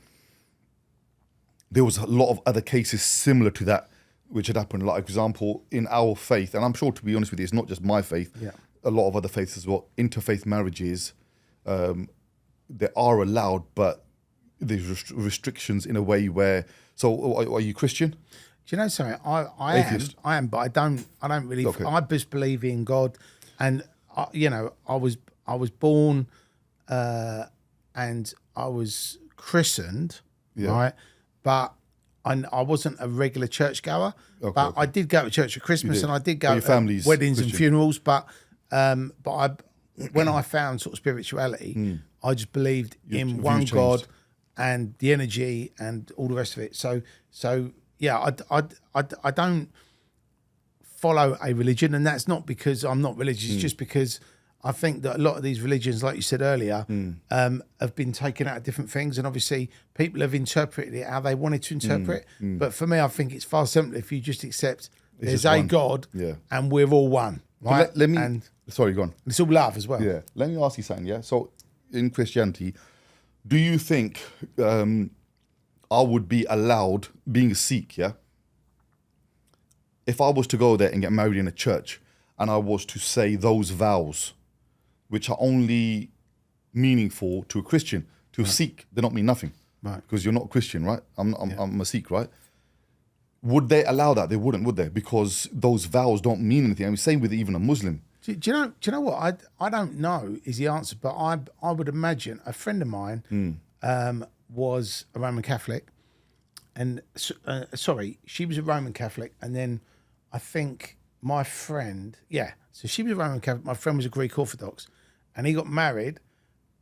there was a lot of other cases similar to that, which had happened. Like, for example, in our faith, and I'm sure, to be honest with you, it's not just my faith, a lot of other faiths as well, interfaith marriages, they are allowed, but there's restrictions in a way where, so are you Christian? Do you know something? I am, but I don't really. Okay. I just believe in God, and you know, I was born, and I was christened, right? But I wasn't a regular churchgoer. But I did go to church at Christmas, and I did go to weddings and funerals. But when I found sort of spirituality, I just believed in one God and the energy and all the rest of it. So yeah, I don't follow a religion, and that's not because I'm not religious. It's just because I think that a lot of these religions, like you said earlier, have been taken out of different things, and obviously people have interpreted it how they wanted to interpret it. But for me, I think it's far simpler if you just accept there's a God, and we're all one. Right? Let me. And sorry, go on. it's all love as well. Yeah. Let me ask you something. Yeah. So in Christianity, do you think I would be allowed, being a Sikh, yeah? If I was to go there and get married in a church, and I was to say those vows, which are only meaningful to a Christian, to a Sikh, they don't mean nothing, Right. Because you're not a Christian, right? I'm a Sikh, right? Would they allow that? They wouldn't, would they? Because those vows don't mean anything. I mean, same with even a Muslim. Do you know what? I don't know is the answer, but I would imagine a friend of mine was a Roman Catholic, and sorry, she was a Roman Catholic, and then I think my friend, so she was a Roman Catholic. My friend was a Greek Orthodox, and he got married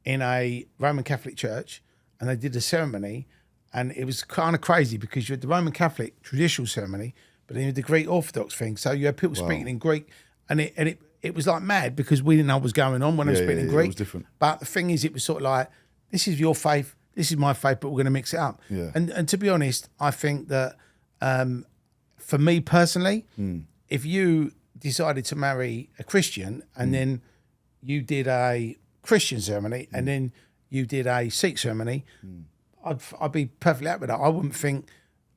in a Roman Catholic church, and they did a ceremony, and it was kind of crazy because you had the Roman Catholic traditional ceremony, but then you had the Greek Orthodox thing. So you had people speaking in Greek, and it was like mad because we didn't know what was going on when they were speaking in Greek. It was different. But the thing is, it was sort of like, this is your faith, this is my faith, but we're going to mix it up. Yeah. And to be honest, I think that for me personally, if you decided to marry a Christian and then you did a Christian ceremony and then you did a Sikh ceremony, I'd be perfectly happy with that. I wouldn't think,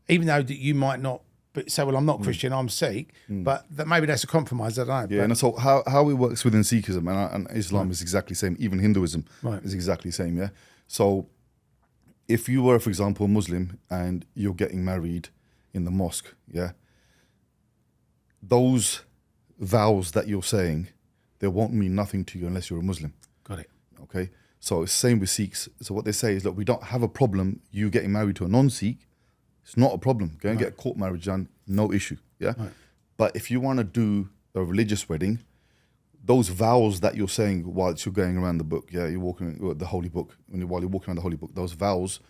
even though that you might not say, well, I'm not Christian, I'm Sikh, but that maybe that's a compromise, I don't know. Yeah, but, and so how it works within Sikhism and Islam is exactly the same. Even Hinduism is exactly the same, yeah? So if you were, for example, a Muslim and you're getting married in the mosque, yeah, those vows that you're saying, they won't mean nothing to you unless you're a Muslim. Got it. Okay? So it's the same with Sikhs. So what they say is, look, we don't have a problem you getting married to a non-Sikh. It's not a problem. Go and get a court marriage done, no issue, yeah? Right. But if you want to do a religious wedding, those vows that you're saying while you're going around the book, yeah, you're walking the holy book, while you're walking around the holy book, those vows,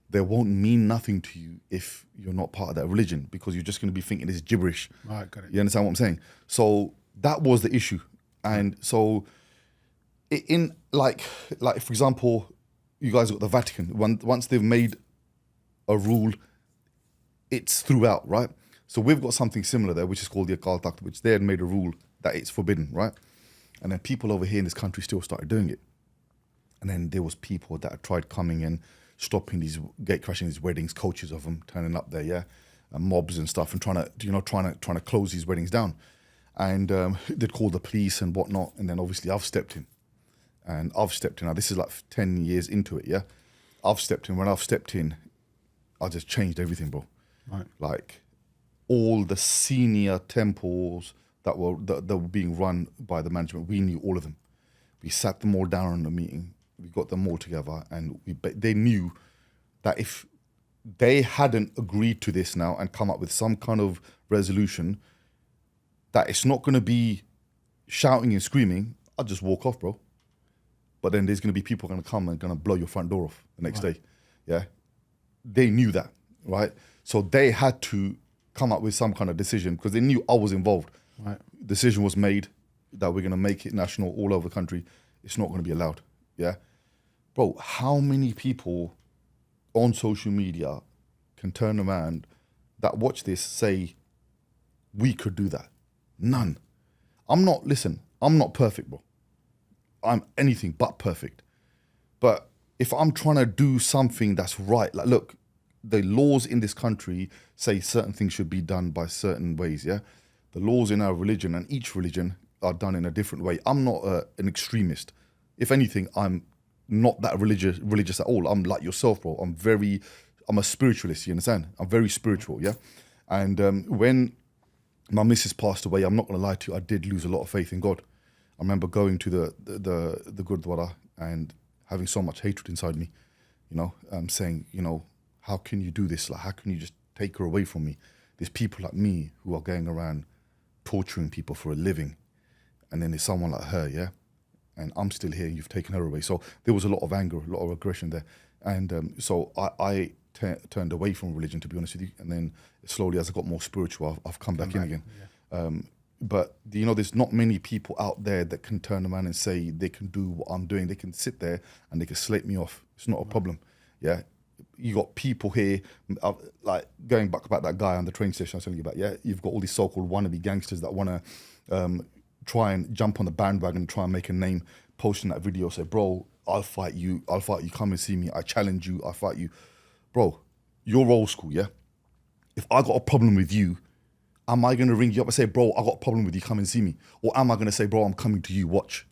they won't mean nothing to you if you're not part of that religion because you're just going to be thinking it's gibberish. Right, got it. You understand what I'm saying? So that was the issue. And so in like for example, you guys got the Vatican. Once they've made a rule, it's throughout, right? So we've got something similar there, which is called the Akal Takht, which they had made a rule that it's forbidden, right? And then people over here in this country still started doing it. And then there was people that had tried coming in, stopping these, gate crashing these weddings, coaches of them turning up there, yeah, and mobs and stuff, and trying to close these weddings down. And they'd call the police and whatnot. And then obviously I've stepped in. And I've stepped in. Now this is like 10 years into it, yeah. I've stepped in. When I've stepped in, I just changed everything, bro. Right. Like all the senior temples that were being run by the management, we knew all of them. We sat them all down in a meeting. We got them all together, and they knew that if they hadn't agreed to this now and come up with some kind of resolution, that it's not going to be shouting and screaming. I'll just walk off, bro. But then there's going to be people going to come and going to blow your front door off the next day. Yeah, they knew that, right? So they had to come up with some kind of decision because they knew I was involved. Right. Decision was made that we're going to make it national all over the country. It's not going to be allowed. Yeah, bro, how many people on social media can turn around that watch this say we could do that? None. I'm not perfect, bro. I'm anything but perfect. But if I'm trying to do something that's right, like look, the laws in this country say certain things should be done by certain ways, yeah? The laws in our religion, and each religion, are done in a different way. I'm not an extremist. If anything, I'm not that religious at all. I'm like yourself, bro. I'm a spiritualist, you understand? I'm very spiritual, yeah? And when my missus passed away, I'm not going to lie to you, I did lose a lot of faith in God. I remember going to the Gurdwara and having so much hatred inside me, you know, saying, you know, how can you do this? Like, how can you just take her away from me? There's people like me who are going around torturing people for a living. And then there's someone like her, yeah? And I'm still here and you've taken her away. So there was a lot of anger, a lot of aggression there. And so I turned away from religion, to be honest with you. And then slowly, as I got more spiritual, I've come back in again. Yeah. But, you know, there's not many people out there that can turn around and say they can do what I'm doing. They can sit there and they can slate me off. It's not a problem, yeah? You got people here, like going back about that guy on the train station I was telling you about, yeah? You've got all these so-called wannabe gangsters that want to try and jump on the bandwagon and try and make a name, posting that video, say, bro, I'll fight you, come and see me, I challenge you, I'll fight you. Bro, you're old school, yeah? If I got a problem with you, am I going to ring you up and say, bro, I got a problem with you, come and see me? Or am I going to say, bro, I'm coming to you, watch?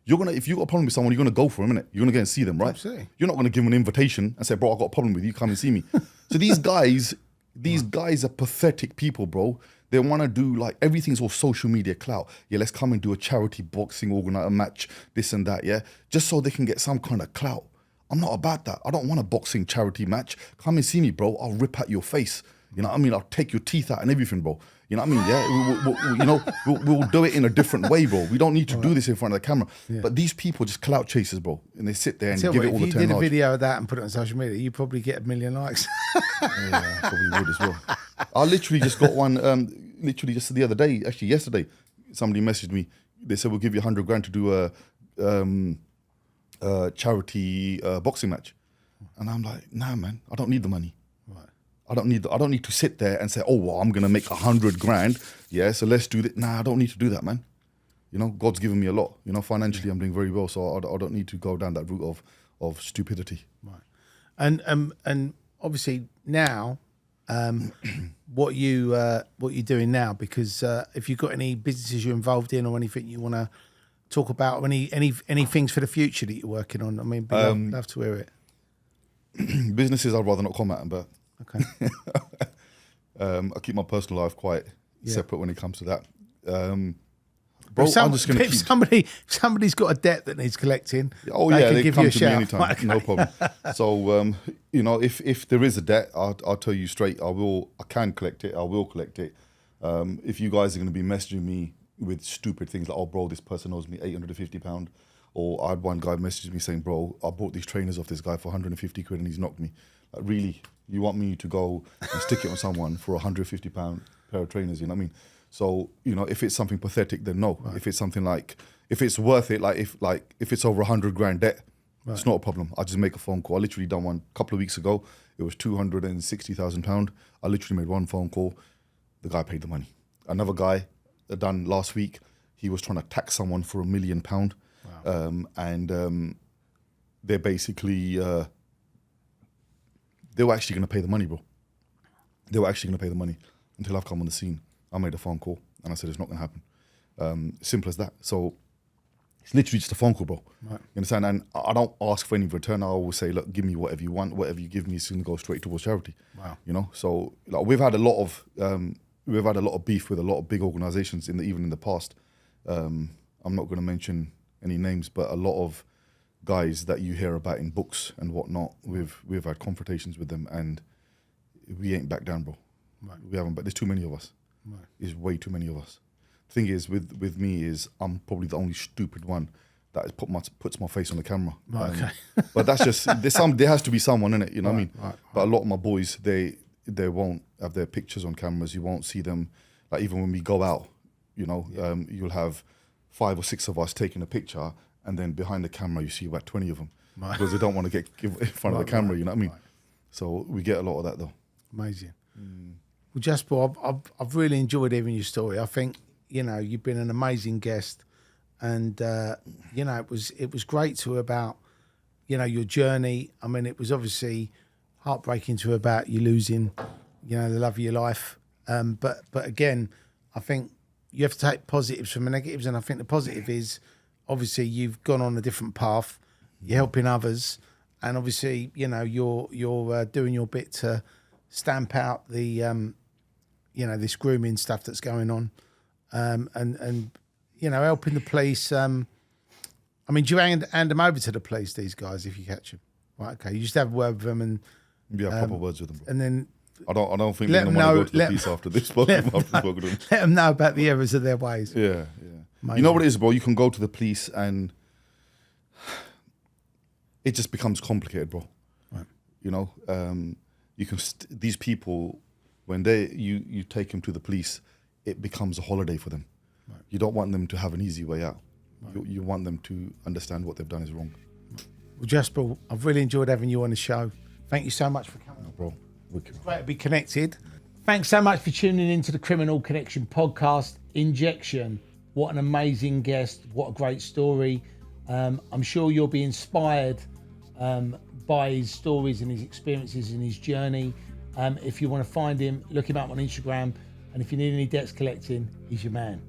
If you got a problem with someone, you're going to go for a minute. You're going to go and see them, right? Absolutely. You're not going to give them an invitation and say, bro, I got a problem with you, come and see me. So these guys are pathetic people, bro. They want to do like, everything's all social media clout. Yeah, let's come and do a charity boxing, organize a match, this and that, yeah? Just so they can get some kind of clout. I'm not about that. I don't want a boxing charity match. Come and see me, bro. I'll rip at your face. You know what I mean? I'll take your teeth out and everything, bro. You know what I mean? Yeah, we'll do it in a different way, bro. We don't need to do this in front of the camera. Yeah. But these people just clout chasers, bro, and they sit there and Tell give me, it all if the you 10 did a large. video of that and put it on social media, you probably get 1 million likes. Yeah, I probably would as well. I literally just got one, literally just the other day, actually yesterday, somebody messaged me. They said, we'll give you 100 grand to do a charity boxing match. And I'm like, nah, man, I don't need the money. Right. I don't need to sit there and say, oh, well, I'm going to make 100 grand. Yeah, so let's do that. Nah, I don't need to do that, man. You know, God's given me a lot. You know, financially, I'm doing very well. So I don't need to go down that route of stupidity. Right. And obviously now, what you're doing now, because if you've got any businesses you're involved in or anything you want to talk about, or any things for the future that you're working on, I mean, I'd love to hear it. Businesses, I'd rather not comment on, but Okay. I keep my personal life quite separate when it comes to that. Bro, I'm just going to keep... if somebody's got a debt that needs collecting, Oh they yeah, can they give come you a to shout. me anytime, Right, okay. no problem. So you know, if there is a debt, I'll tell you straight. I can collect it. I will collect it. If you guys are going to be messaging me with stupid things like, oh bro, this person owes me £850, or I had one guy message me saying, bro, I bought these trainers off this guy for 150 quid and he's knocked me. Like, really, you want me to go and stick it on someone for £150 pair of trainers? You know what I mean? So, you know, if it's something pathetic, then no. Right. If it's something like, if it's worth it, if it's over 100 grand debt, it's not a problem. I just make a phone call. I literally done one a couple of weeks ago. It was £260,000. I literally made one phone call. The guy paid the money. Another guy done last week, he was trying to tax someone for £1 million. Wow. They're basically, they were actually going to pay the money, bro. They were actually going to pay the money until I've come on the scene. I made a phone call and I said, it's not going to happen. Simple as that. So it's literally just a phone call, bro. Right. You understand? And I don't ask for any return. I always say, look, give me whatever you want. Whatever you give me is going to go straight towards charity. Wow. You know? So like, we've had a lot of beef with a lot of big organizations even in the past. I'm not going to mention any names, but a lot of guys that you hear about in books and whatnot, we've had confrontations with them and we ain't back down, bro. Right. We haven't, but there's too many of us. Right. There's way too many of us. Thing is, with me is I'm probably the only stupid one that puts my face on the camera. Right, okay. But that's just, there has to be someone in it, you know what I mean? Right. But a lot of my boys, they won't have their pictures on cameras. You won't see them, like even when we go out, you know, you'll have 5 or 6 of us taking a picture, and then behind the camera you see about 20 of them, right, because they don't want to get in front of the camera, you know what I mean? Right. So we get a lot of that though. Amazing. Well, Jaspal, I've really enjoyed hearing your story. I think, you know, you've been an amazing guest, and you know, it was great to hear about, you know, your journey. I mean, it was obviously heartbreaking to hear about you losing, you know, the love of your life. But again, I think you have to take positives from the negatives, and I think the positive is obviously you've gone on a different path. You're helping others, and obviously, you know, you're doing your bit to stamp out the you know, this grooming stuff that's going on, and you know, helping the police. I mean, do you hand them over to the police, these guys, if you catch them? Right, okay. You just have a word with them, and proper words with them, bro. And then I don't think they're going to want to go to the police after this. Let them know about the errors of their ways. Yeah. Amazing. You know what it is, bro? You can go to the police and it just becomes complicated, bro. Right. You know, you can these people, when you take them to the police, it becomes a holiday for them. Right. You don't want them to have an easy way out. Right. You want them to understand what they've done is wrong. Well, Jaspal, I've really enjoyed having you on the show. Thank you so much for coming. No, bro. It's great to be connected. Thanks so much for tuning into the Criminal Connection podcast. Injection. What an amazing guest. What a great story. I'm sure you'll be inspired by his stories and his experiences and his journey. If you want to find him, look him up on Instagram. And if you need any debts collecting, he's your man.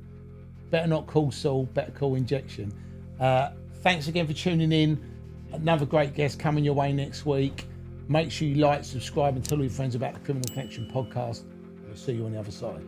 Better not call Saul, better call Injection. Thanks again for tuning in. Another great guest coming your way next week. Make sure you like, subscribe, and tell all your friends about the Criminal Connection podcast. We'll see you on the other side.